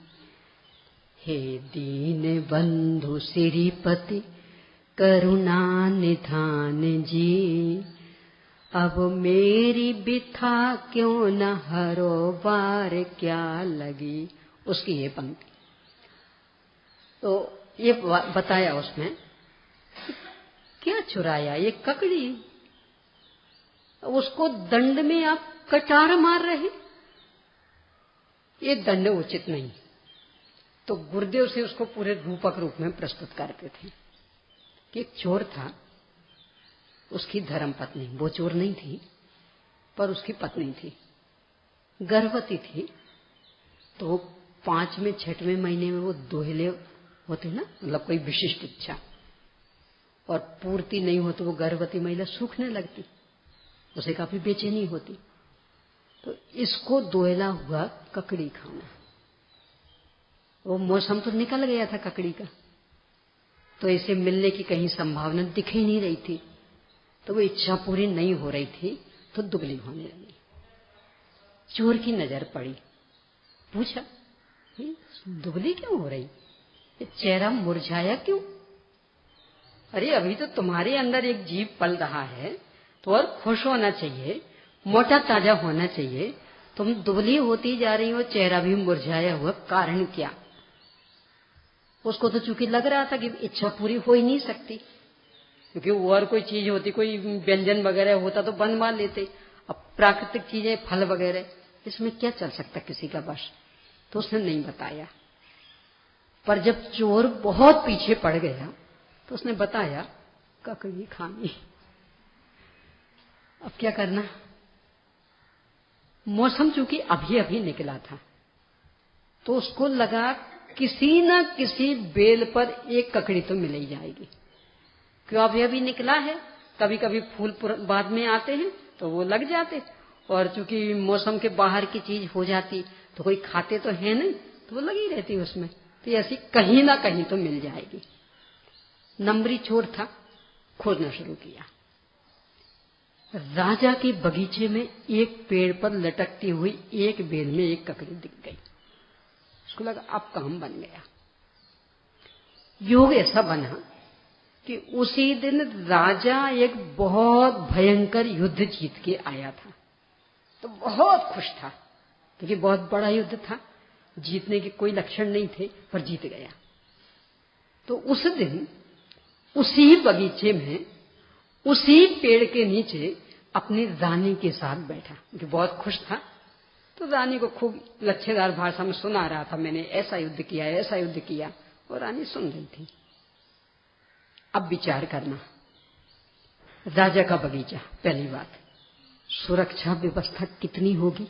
हे दीन बंधु श्रीपति करुणा निधान जी, अब मेरी बिथा क्यों न हरो बार क्या लगी। उसकी ये पंक्ति, तो ये बताया उसमें क्या चुराया, ये ककड़ी, उसको दंड में आप कटार मार रहे, ये दंड उचित नहीं। तो गुरुदेव से उसको पूरे रूपक रूप में प्रस्तुत करते थे कि एक चोर था, उसकी धर्म पत्नी, वो चोर नहीं थी पर उसकी पत्नी थी, गर्भवती थी तो 5वें 6वें महीने में वो दोहले होते ना, मतलब कोई विशिष्ट इच्छा और पूर्ति नहीं हो तो वो गर्भवती महिला सूखने लगती, उसे काफी बेचैनी होती। तो इसको दोहला हुआ ककड़ी खाना, वो मौसम तो निकल गया था ककड़ी का, तो इसे मिलने की कहीं संभावना दिख ही नहीं रही थी, तो वो इच्छा पूरी नहीं हो रही थी, तो दुबली होने लगी। चोर की नजर पड़ी, पूछा दुबली क्यों हो रही, ये चेहरा मुरझाया क्यों? अरे अभी तो तुम्हारे अंदर एक जीव पल रहा है, तो और खुश होना चाहिए, मोटा ताजा होना चाहिए, तुम दुबली होती जा रही हो, चेहरा भी मुरझाया हुआ, कारण क्या? उसको तो चूंकि लग रहा था कि इच्छा पूरी हो ही नहीं सकती, क्योंकि और कोई चीज होती, कोई व्यंजन वगैरह होता तो बनवा लेते, अब प्राकृतिक चीजें फल वगैरह, इसमें क्या चल सकता किसी का बस, तो उसने नहीं बताया। पर जब चोर बहुत पीछे पड़ गया तो उसने बताया ककड़ी खानी। अब क्या करना, मौसम चूंकि अभी अभी निकला था, तो उसको लगा किसी न किसी बेल पर एक ककड़ी तो मिल ही जाएगी, क्यों अभी अभी निकला है, कभी कभी फूल बाद में आते हैं तो वो लग जाते, और चूंकि मौसम के बाहर की चीज हो जाती तो कोई खाते तो है नहीं, तो वो लगी रहती उसमें, तो ऐसी कहीं ना कहीं तो मिल जाएगी। नंबरी चोर था, खोजना शुरू किया। राजा के बगीचे में एक पेड़ पर लटकती हुई एक बेल में एक ककड़ी दिख गई। उसको लगा अब काम बन गया। योग ऐसा बना कि उसी दिन राजा एक बहुत भयंकर युद्ध जीत के आया था, तो बहुत खुश था, क्योंकि बहुत बड़ा युद्ध था, जीतने के कोई लक्षण नहीं थे, पर जीत गया। तो उस दिन उसी बगीचे में उसी पेड़ के नीचे अपनी रानी के साथ बैठा, क्योंकि बहुत खुश था, तो रानी को खूब लच्छेदार भाषा में सुना रहा था, मैंने ऐसा युद्ध किया, ऐसा युद्ध किया, और रानी सुन रही थी। अब विचार करना, राजा का बगीचा, पहली बात, सुरक्षा व्यवस्था कितनी होगी,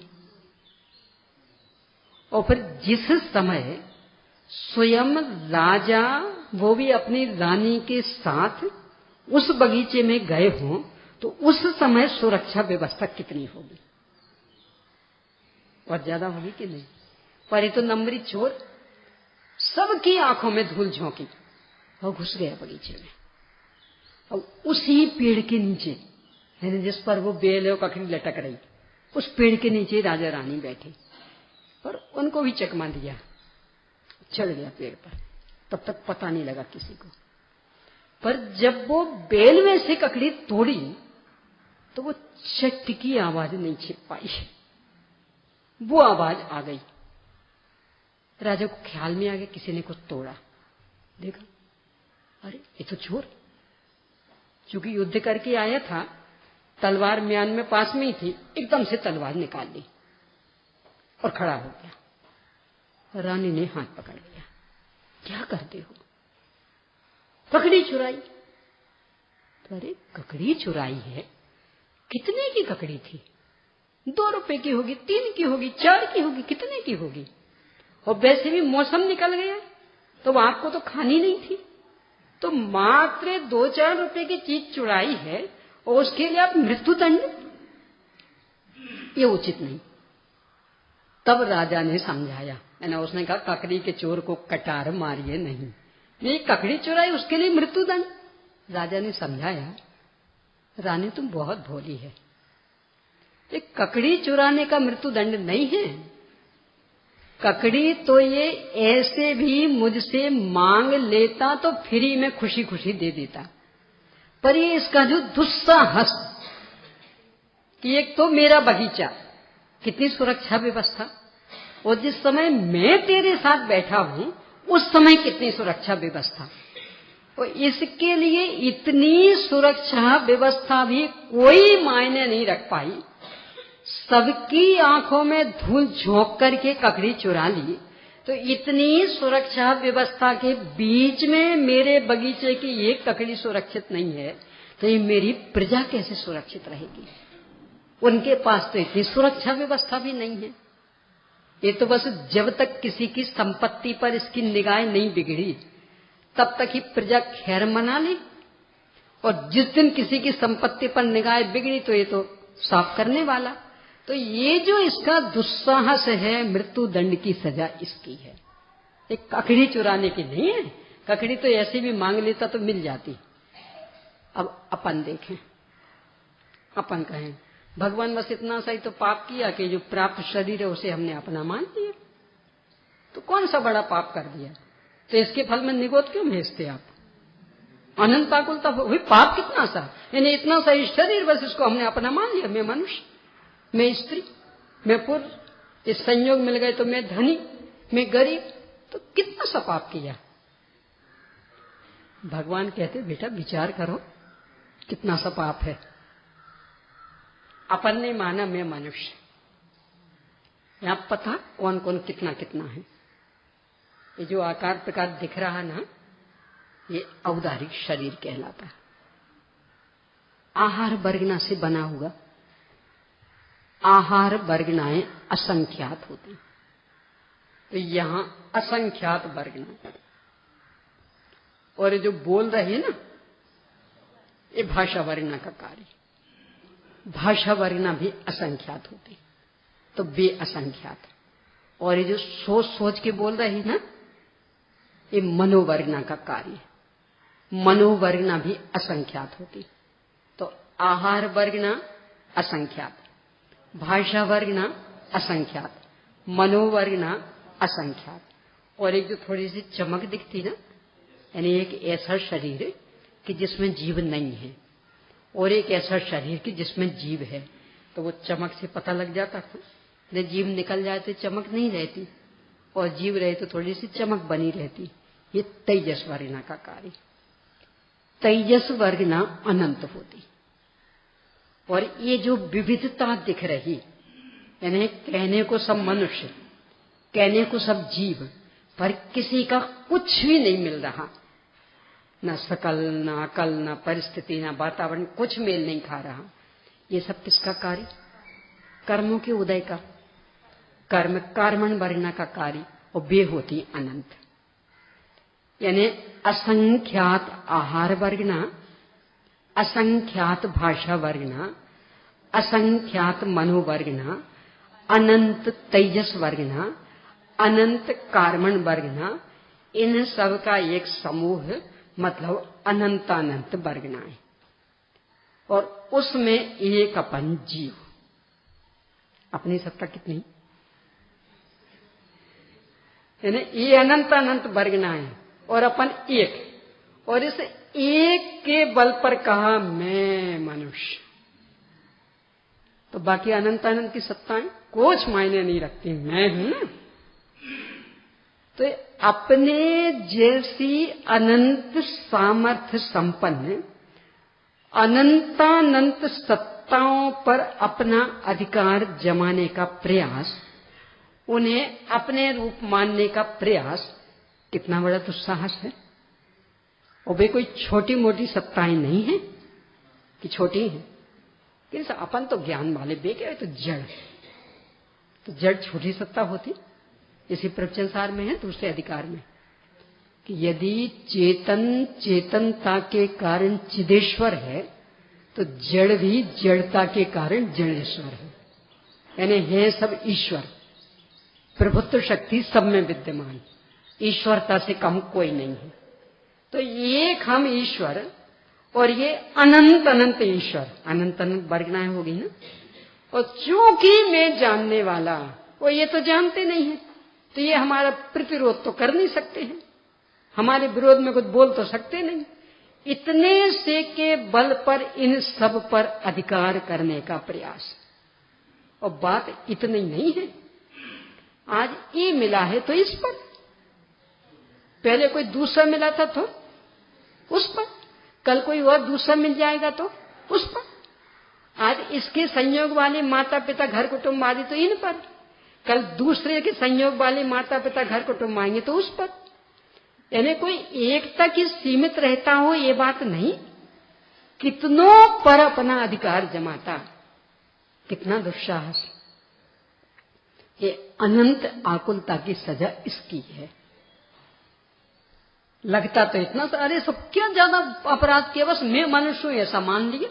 और फिर जिस समय स्वयं राजा वो भी अपनी रानी के साथ उस बगीचे में गए हों, तो उस समय सुरक्षा व्यवस्था कितनी होगी, और ज्यादा होगी कि नहीं? पर ये तो नंबरी चोर सबकी आंखों में धूल झोंकी और घुस गया बगीचे में। और उसी पेड़ के नीचे, यानी जिस पर वो बेल और ककड़ी लटक रही, उस पेड़ के नीचे राजा रानी बैठे, पर उनको भी चकमा दिया, चढ़ गया पेड़ पर। तब तक पता नहीं लगा किसी को, पर जब वो बेल में से ककड़ी तोड़ी तो वो चट की आवाज नहीं छिप पाई, वो आवाज आ गई। राजा को ख्याल में आ गया किसी ने कुछ तोड़ा, देखा अरे ये तो चोर, चूंकि युद्ध करके आया था, तलवार म्यान में पास में ही थी, एकदम से तलवार निकाल ली और खड़ा हो गया। रानी ने हाथ पकड़ लिया, क्या करते हो? ककड़ी चुराई। तो अरे ककड़ी चुराई है, कितने की ककड़ी थी? 2 रुपए की होगी, 3 की होगी, 4 की होगी, कितने की होगी? और वैसे भी मौसम निकल गया, तो आपको तो खानी नहीं थी, तो मात्र 2-4 रुपए की चीज चुराई है और उसके लिए आप मृत्यु दंड, ये उचित नहीं। तब राजा ने समझाया, उसने कहा ककड़ी के चोर को कटार मारिए नहीं, ये ककड़ी चुराई उसके लिए मृत्यु दंड। राजा ने समझाया, रानी तुम बहुत भोली है, ये ककड़ी चुराने का मृत्यु दंड नहीं है, ककड़ी तो ये ऐसे भी मुझसे मांग लेता तो फ्री में खुशी खुशी दे देता, पर ये इसका जो दुस्साहस कि एक तो मेरा बगीचा, कितनी सुरक्षा व्यवस्था, और जिस समय मैं तेरे साथ बैठा हूं उस समय कितनी सुरक्षा व्यवस्था, और इसके लिए इतनी सुरक्षा व्यवस्था भी कोई मायने नहीं रख पाई, सबकी आंखों में धूल झोंक करके ककड़ी चुरा ली, तो इतनी सुरक्षा व्यवस्था के बीच में मेरे बगीचे की एक ककड़ी सुरक्षित नहीं है, तो ये मेरी प्रजा कैसे सुरक्षित रहेगी? उनके पास तो इतनी सुरक्षा व्यवस्था भी नहीं है। ये तो बस जब तक किसी की संपत्ति पर इसकी निगाह नहीं बिगड़ी तब तक ही प्रजा खैर मना ले, और जिस दिन किसी की संपत्ति पर निगाह बिगड़ी तो ये तो साफ करने वाला। तो ये जो इसका दुस्साहस है, मृत्यु दंड की सजा इसकी है, एक ककड़ी चुराने की नहीं है। ककड़ी तो ऐसे भी मांग लेता तो मिल जाती। अब अपन देखें, अपन कहें भगवान बस इतना सा ही तो पाप किया कि जो प्राप्त शरीर है उसे हमने अपना मान लिया, तो कौन सा बड़ा पाप कर दिया, तो इसके फल में निगोद क्यों भेजते आप? अनंत आकुलता हुई, पाप कितना सा, यानी इतना सा शरीर बस इसको हमने अपना मान लिया। मैं मनुष्य, मैं स्त्री, मैं पुरुष, इस संयोग मिल गए तो मैं धनी, मैं गरीब, तो कितना सा पाप किया। भगवान कहते बेटा विचार करो कितना सा पाप है। अपन ने माना मैं मनुष्य, यहां पता कौन कौन कितना कितना है। ये जो आकार प्रकार दिख रहा ना, ये औदारिक शरीर कहलाता है। आहार वर्गना से बना हुआ। आहार वर्गनाएं असंख्यात होती, तो यहां असंख्यात वर्गना, और ये जो बोल रहे ना, ये भाषा वर्गना का कार्य। भाषा वर्गना भी असंख्यात होती, तो बे असंख्यात। और ये जो सोच सोच के बोल रहे ना, ये मनोवर्गना का कार्य। मनोवर्गना भी असंख्यात होती, तो आहार वर्गना असंख्यात, भाषा वर्गना असंख्यात, मनोवर्गना असंख्यात। और एक जो थोड़ी सी चमक दिखती ना, यानी एक ऐसा शरीर कि जिसमें जीव नहीं है, और एक ऐसा शरीर कि जिसमें जीव है, तो वो चमक से पता लग जाता था। जब जीव निकल जाए तो चमक नहीं रहती, और जीव रहे तो थोड़ी सी चमक बनी रहती। ये तेजस वर्गना का कार्य। तेजस वर्गना अनंत होती, और ये जो विविधता दिख रही, यानी कहने को सब मनुष्य, कहने को सब जीव, पर किसी का कुछ भी नहीं मिल रहा, न सकल, न अकल, न परिस्थिति, न वातावरण, कुछ मेल नहीं खा रहा। ये सब किसका कार्य? कर्मों के उदय का। कर्म कर्मण वर्गना का कार्य, और वे होती अनंत। यानी असंख्यात आहार वर्गना, असंख्यात भाषा वर्गना, असंख्यात मनोवर्गना, अनंत तेजस वर्गना, अनंत कार्मण वर्गना, इन सब का एक समूह, मतलब अनंतानंत वर्गनाएं। और उसमें एक अपन जीव। अपनी सत्ता कितनी, यानी ये अनंत अनंत वर्गनाएं और अपन एक, और इस एक के बल पर कहा मैं मनुष्य। तो बाकी अनंत अनंत की सत्ताएं कुछ मायने नहीं रखती, मैं हूं ना। तो अपने जैसी अनंत सामर्थ्य संपन्न अनंतानंत सत्ताओं पर अपना अधिकार जमाने का प्रयास, उन्हें अपने रूप मानने का प्रयास, कितना बड़ा दुस्साहस है। और वे कोई छोटी मोटी सत्ताएं नहीं है कि छोटी हैं, किंतु अपन तो ज्ञान वाले, बेके तो जड़, तो जड़ छोटी सत्ता होती। इसी प्रवचनसार में है दूसरे अधिकार में कि यदि चेतन चेतनता के कारण चिदेश्वर है, तो जड़ भी जड़ता के कारण जड़ेश्वर है। यानी है सब ईश्वर, प्रभुत्व शक्ति सब में विद्यमान, ईश्वरता से कम कोई नहीं है। तो एक हम ईश्वर, और ये अनंत अनंत ईश्वर, अनंत अनंत वर्गनाएं होगी ना। और चूंकि मैं जानने वाला, वो ये तो जानते नहीं है, तो ये हमारा प्रतिरोध तो कर नहीं सकते हैं, हमारे विरोध में कुछ बोल तो सकते नहीं। इतने से के बल पर इन सब पर अधिकार करने का प्रयास। और बात इतनी नहीं है, आज ये मिला है तो इस पर, पहले कोई दूसरा मिला था तो उस पर, कल कोई और दूसरा मिल जाएगा तो उस पर। आज इसके संयोग वाले माता पिता घर कुटुंब आदि तो इन पर, कल दूसरे के संयोग वाले माता पिता घर कुटुंब आएंगे तो उस पर। यानी कोई एक तक ही सीमित रहता हो ये बात नहीं, कितनों पर अपना अधिकार जमाता, कितना दुस्साहस। ये अनंत आकुलता की सजा इसकी है। लगता तो इतना सा, अरे सब क्या ज्यादा अपराध किया, बस मैं मनुष्य हूं ऐसा मान लिया,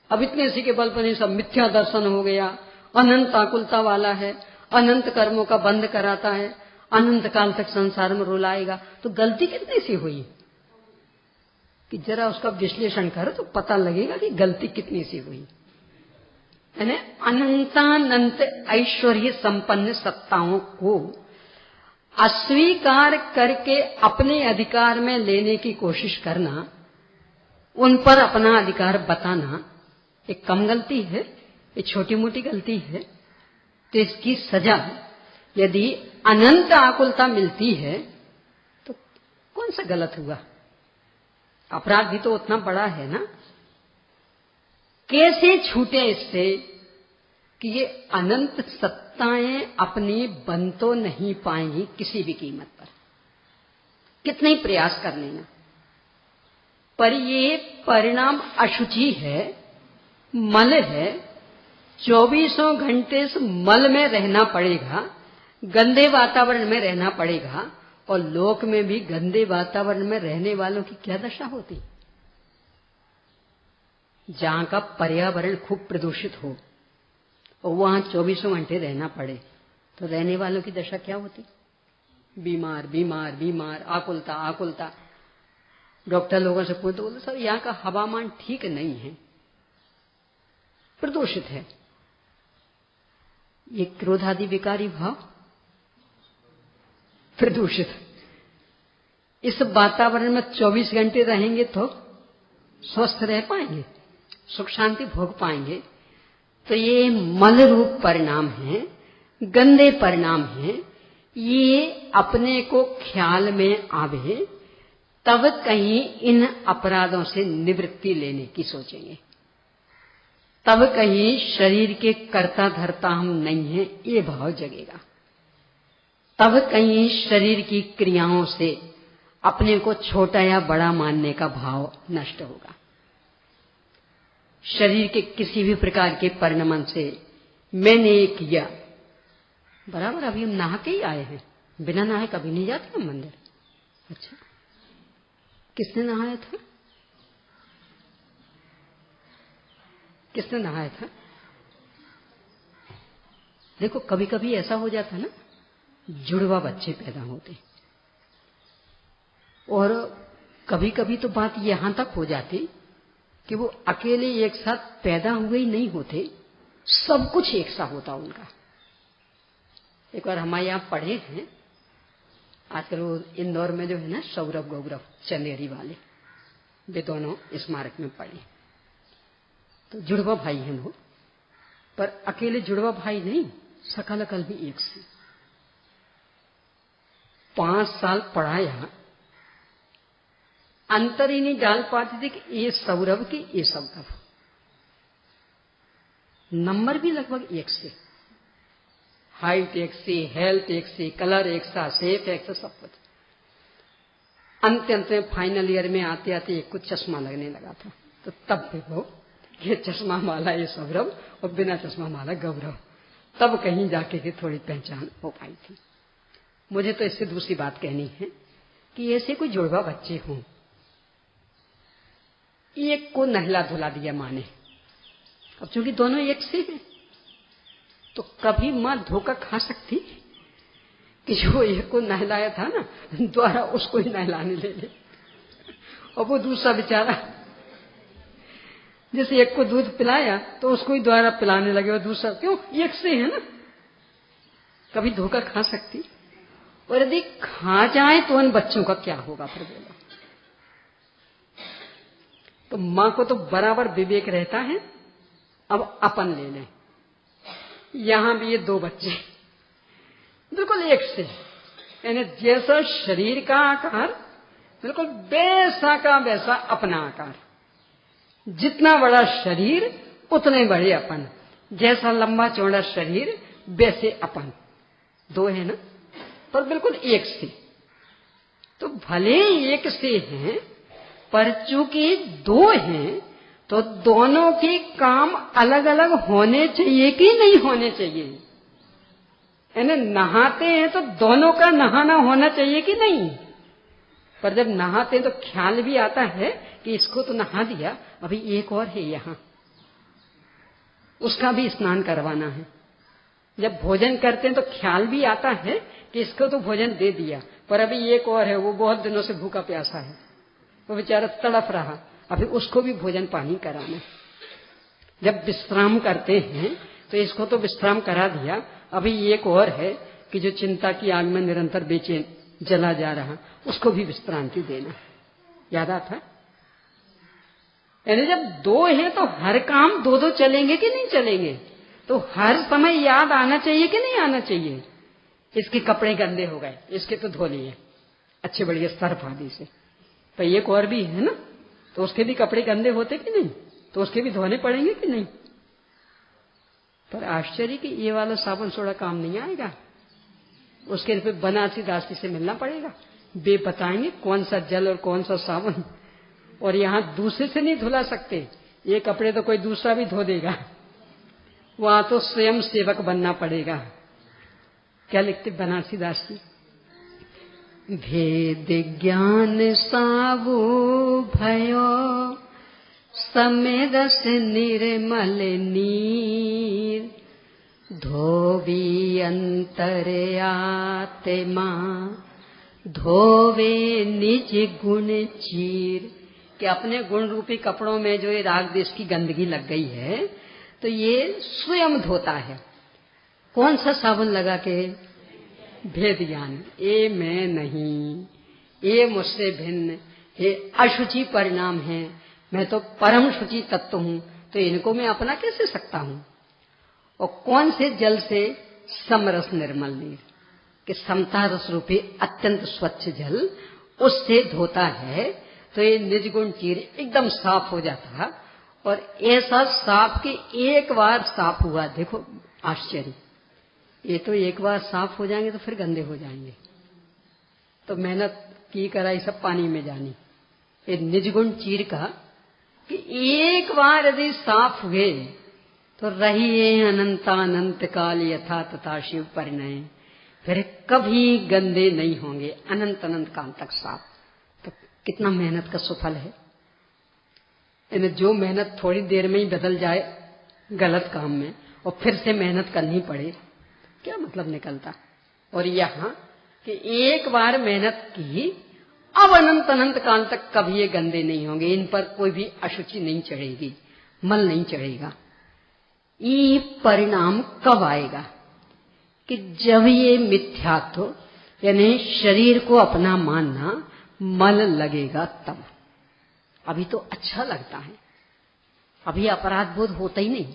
अब इतने सी के बल पर ही सब मिथ्या दर्शन हो गया, अनंत आकुलता वाला है, अनंत कर्मों का बंद कराता है, अनंत काल तक संसार में रुलाएगा। तो गलती कितनी सी हुई कि जरा उसका विश्लेषण करो तो पता लगेगा कि गलती कितनी सी हुई। यानी अनंतानंत ऐश्वर्य संपन्न सत्ताओं को अस्वीकार करके अपने अधिकार में लेने की कोशिश करना, उन पर अपना अधिकार बताना, एक कम गलती है, एक छोटी मोटी गलती है। तो इसकी सजा यदि अनंत आकुलता मिलती है तो कौन सा गलत हुआ? अपराध भी तो उतना बड़ा है ना। कैसे छूटे इससे कि ये अनंत सत्ताएं अपनी बन तो नहीं पाएंगी किसी भी कीमत पर, कितने ही प्रयास कर लेना, पर ये परिणाम अशुचि है, मल है। 24 घंटे इस मल में रहना पड़ेगा, गंदे वातावरण में रहना पड़ेगा। और लोक में भी गंदे वातावरण में रहने वालों की क्या दशा होती? जहां का पर्यावरण खूब प्रदूषित हो और वहां 24 घंटे रहना पड़े तो रहने वालों की दशा क्या होती? बीमार बीमार बीमार, आकुलता आकुलता। डॉक्टर लोगों से पूछते, बोलते सर यहाँ का हवामान ठीक नहीं है, प्रदूषित है। ये क्रोधादि विकारी भाव प्रदूषित। इस वातावरण में 24 घंटे रहेंगे तो स्वस्थ रह पाएंगे, सुख शांति भोग पाएंगे? तो ये मल रूप परिणाम है, गंदे परिणाम है। ये अपने को ख्याल में आवे तब कहीं इन अपराधों से निवृत्ति लेने की सोचेंगे, तब कहीं शरीर के कर्ता धर्ता हम नहीं हैं ये भाव जगेगा, तब कहीं शरीर की क्रियाओं से अपने को छोटा या बड़ा मानने का भाव नष्ट होगा। शरीर के किसी भी प्रकार के परिणमन से मैंने ये किया, बराबर अभी हम नहा के ही आए हैं, बिना नहाए कभी नहीं जाते हम मंदिर। अच्छा, किसने नहाया था? किसने नहाया था? देखो कभी कभी ऐसा हो जाता है ना, जुड़वा बच्चे पैदा होते, और कभी कभी तो बात यहां तक हो जाती कि वो अकेले एक साथ पैदा हुए ही नहीं होते, सब कुछ एक सा होता उनका। एक बार हमारे यहां पढ़े हैं, आजकल वो इंदौर में जो है ना सौरभ गौरव चंदेरी वाले, वे दोनों स्मारक में पढ़े। तो जुड़वा भाई हैं वो, पर अकेले जुड़वा भाई नहीं, सकल अकल भी एक से। 5 साल पढ़ाया, अंतर ही नहीं डाल पाते थे कि ये सौरभ की ये सौरभ। नंबर भी लगभग एक से, हाइट एक से, हेल्थ एक से, कलर एक सा, शेप एक से, सब कुछ। अंत में फाइनल ईयर में आते आते एक कुछ चश्मा लगने लगा था, तो तब भी वो ये चश्मा माला ये सौरभ और बिना चश्मा माला गौरव, तब कहीं जाके के थोड़ी पहचान हो पाई थी। मुझे तो इससे दूसरी बात कहनी है कि ऐसे कोई जुड़वा बच्चे हों, एक को नहला धुला दिया माँ ने, अब चूंकि दोनों एक से हैं तो कभी माँ धोखा खा सकती कि जो एक को नहलाया था ना द्वारा उसको ही नहलाने ले ले, और वो दूसरा बेचारा जैसे एक को दूध पिलाया तो उसको ही द्वारा पिलाने लगे, और दूसरा क्यों, एक से है ना, कभी धोखा खा सकती। और यदि खा जाए तो उन बच्चों का क्या होगा फिर बोलो? तो मां को तो बराबर विवेक रहता है, अब अपन ले लें। यहां भी ये 2 बच्चे बिल्कुल एक से, यानी जैसा शरीर का आकार बिल्कुल वैसा का वैसा अपना आकार, जितना बड़ा शरीर उतने बड़े अपन, जैसा लंबा चौड़ा शरीर वैसे अपन, 2 है ना, पर बिल्कुल एक से। तो भले एक से हैं, पर चूंकि 2 हैं तो दोनों के काम अलग अलग होने चाहिए कि नहीं होने चाहिए? यानी नहाते हैं तो दोनों का नहाना होना चाहिए कि नहीं। पर जब नहाते हैं तो ख्याल भी आता है कि इसको तो नहा दिया, अभी एक और है यहां, उसका भी स्नान करवाना है। जब भोजन करते हैं तो ख्याल भी आता है कि इसको तो भोजन दे दिया, पर अभी एक और है, वो बहुत दिनों से भूखा प्यासा है, वो बेचारा तड़प रहा, अभी उसको भी भोजन पानी कराना। जब विश्राम करते हैं तो इसको तो विश्राम करा दिया, अभी एक और है कि जो चिंता की आग में निरंतर बेचैन जला जा रहा, उसको भी विश्रांति देना। याद आता? यानी जब दो हैं तो हर काम दो दो चलेंगे कि नहीं चलेंगे? तो हर समय याद आना चाहिए कि नहीं आना चाहिए? इसके कपड़े गंदे हो गए, इसके तो धो लिए अच्छे बढ़िया सर्फ आदि से, तो एक और भी है ना, तो उसके भी कपड़े गंदे होते कि नहीं, तो उसके भी धोने पड़ेंगे कि नहीं। पर आश्चर्य कि ये वाला साबुन सोडा काम नहीं आएगा, उसके लिए बनारसी दासी से मिलना पड़ेगा, वे बताएंगे कौन सा जल और कौन सा साबुन। और यहां दूसरे से नहीं धुला सकते, ये कपड़े तो कोई दूसरा भी धो देगा, वहां तो स्वयं सेवक बनना पड़ेगा। क्या लिखते बनारसी दासी? भेद ज्ञान साबु भयो समेदस निर्मल नीर धोवी अंतरे आत्मा धोवे निज गुण चीर। कि अपने गुण रूपी कपड़ों में जो ये राग देश की गंदगी लग गई है तो ये स्वयं धोता है। कौन सा साबुन लगा के? भेद ज्ञान, ये मैं नहीं, ये मुझसे भिन्न, ये अशुचि परिणाम है, मैं तो परम शुचि तत्व हूं, तो इनको मैं अपना कैसे सकता हूं। और कौन से जल से? समरस निर्मल नीर, कि समता रस रूपी अत्यंत स्वच्छ जल, उससे धोता है तो ये निजगुण चीर एकदम साफ हो जाता। और ऐसा साफ कि एक बार साफ हुआ, देखो आश्चर्य, ये तो एक बार साफ हो जाएंगे तो फिर गंदे हो जाएंगे, तो मेहनत की कराई सब पानी में जानी। ये निजगुण चीर का कि एक बार यदि साफ हुए तो रहिए अनंतानंत काल यथा तथा शिव परिणय, फिर कभी गंदे नहीं होंगे, अनंत अनंत काल तक साफ। तो कितना मेहनत का सुफल है। इन्हें जो मेहनत थोड़ी देर में ही बदल जाए गलत काम में और फिर से मेहनत करनी पड़े, क्या मतलब निकलता। और यहां कि एक बार मेहनत की, अब अनंत अनंत काल तक कभी ये गंदे नहीं होंगे, इन पर कोई भी अशुचि नहीं चढ़ेगी, मल नहीं चढ़ेगा। ये परिणाम कब आएगा? कि जब ये मिथ्यात्व यानी शरीर को अपना मानना मल लगेगा तब। अभी तो अच्छा लगता है, अभी अपराध बोध होता ही नहीं,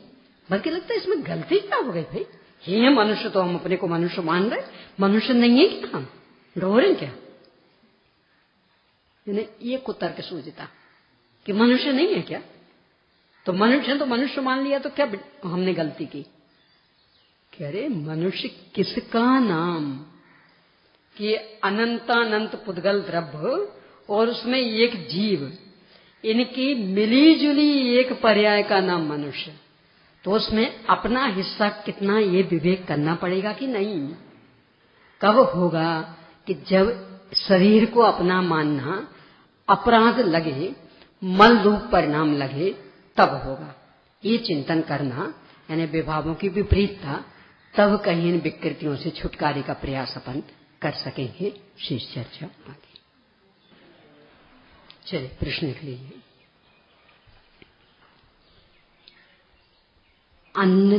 बल्कि लगता है इसमें गलती क्या हो गई भाई, ये मनुष्य तो हम अपने को मनुष्य मान रहे, मनुष्य नहीं है क्या, हम रो रहे क्या। ये कुतर्क सूझता कि मनुष्य नहीं है क्या, तो मनुष्य मान लिया तो क्या हमने गलती की। कह रहे मनुष्य किसका नाम, कि अनंतानंत पुद्गल द्रव्य और उसमें एक जीव, इनकी मिली जुली एक पर्याय का नाम मनुष्य, तो उसमें अपना हिस्सा कितना ये विवेक करना पड़ेगा कि नहीं। कब होगा? कि जब शरीर को अपना मानना अपराध लगे, मल रूप परिणाम लगे, तब होगा। ये चिंतन करना यानी विभावों की विपरीतता, तब कहीं इन विकृतियों से छुटकारे का प्रयास अपन कर सकेंगे। शेष चर्चा आगे। चलिए प्रश्न लिख लीजिए। अन्य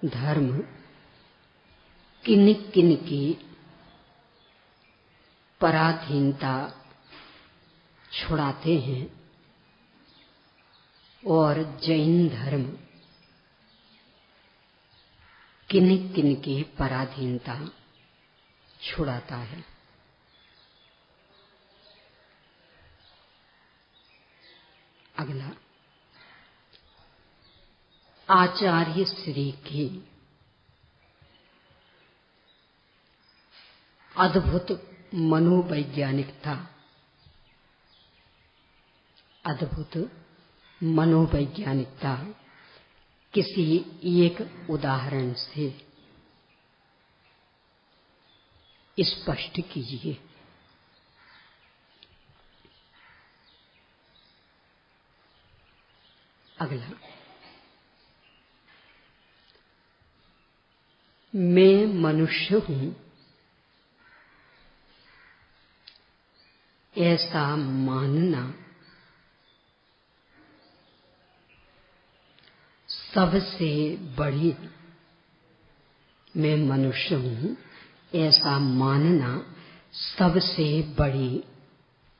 धर्म किन किन की पराधीनता छुड़ाते हैं और जैन धर्म किन किन की पराधीनता छुड़ाता है। अगला, आचार्य श्री की अद्भुत मनोवैज्ञानिकता किसी एक उदाहरण से स्पष्ट कीजिए। अगला, मैं मनुष्य हूं ऐसा मानना सबसे बड़ी, मैं मनुष्य हूं ऐसा मानना सबसे बड़ी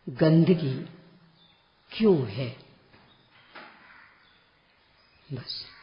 गंदगी क्यों है? बस।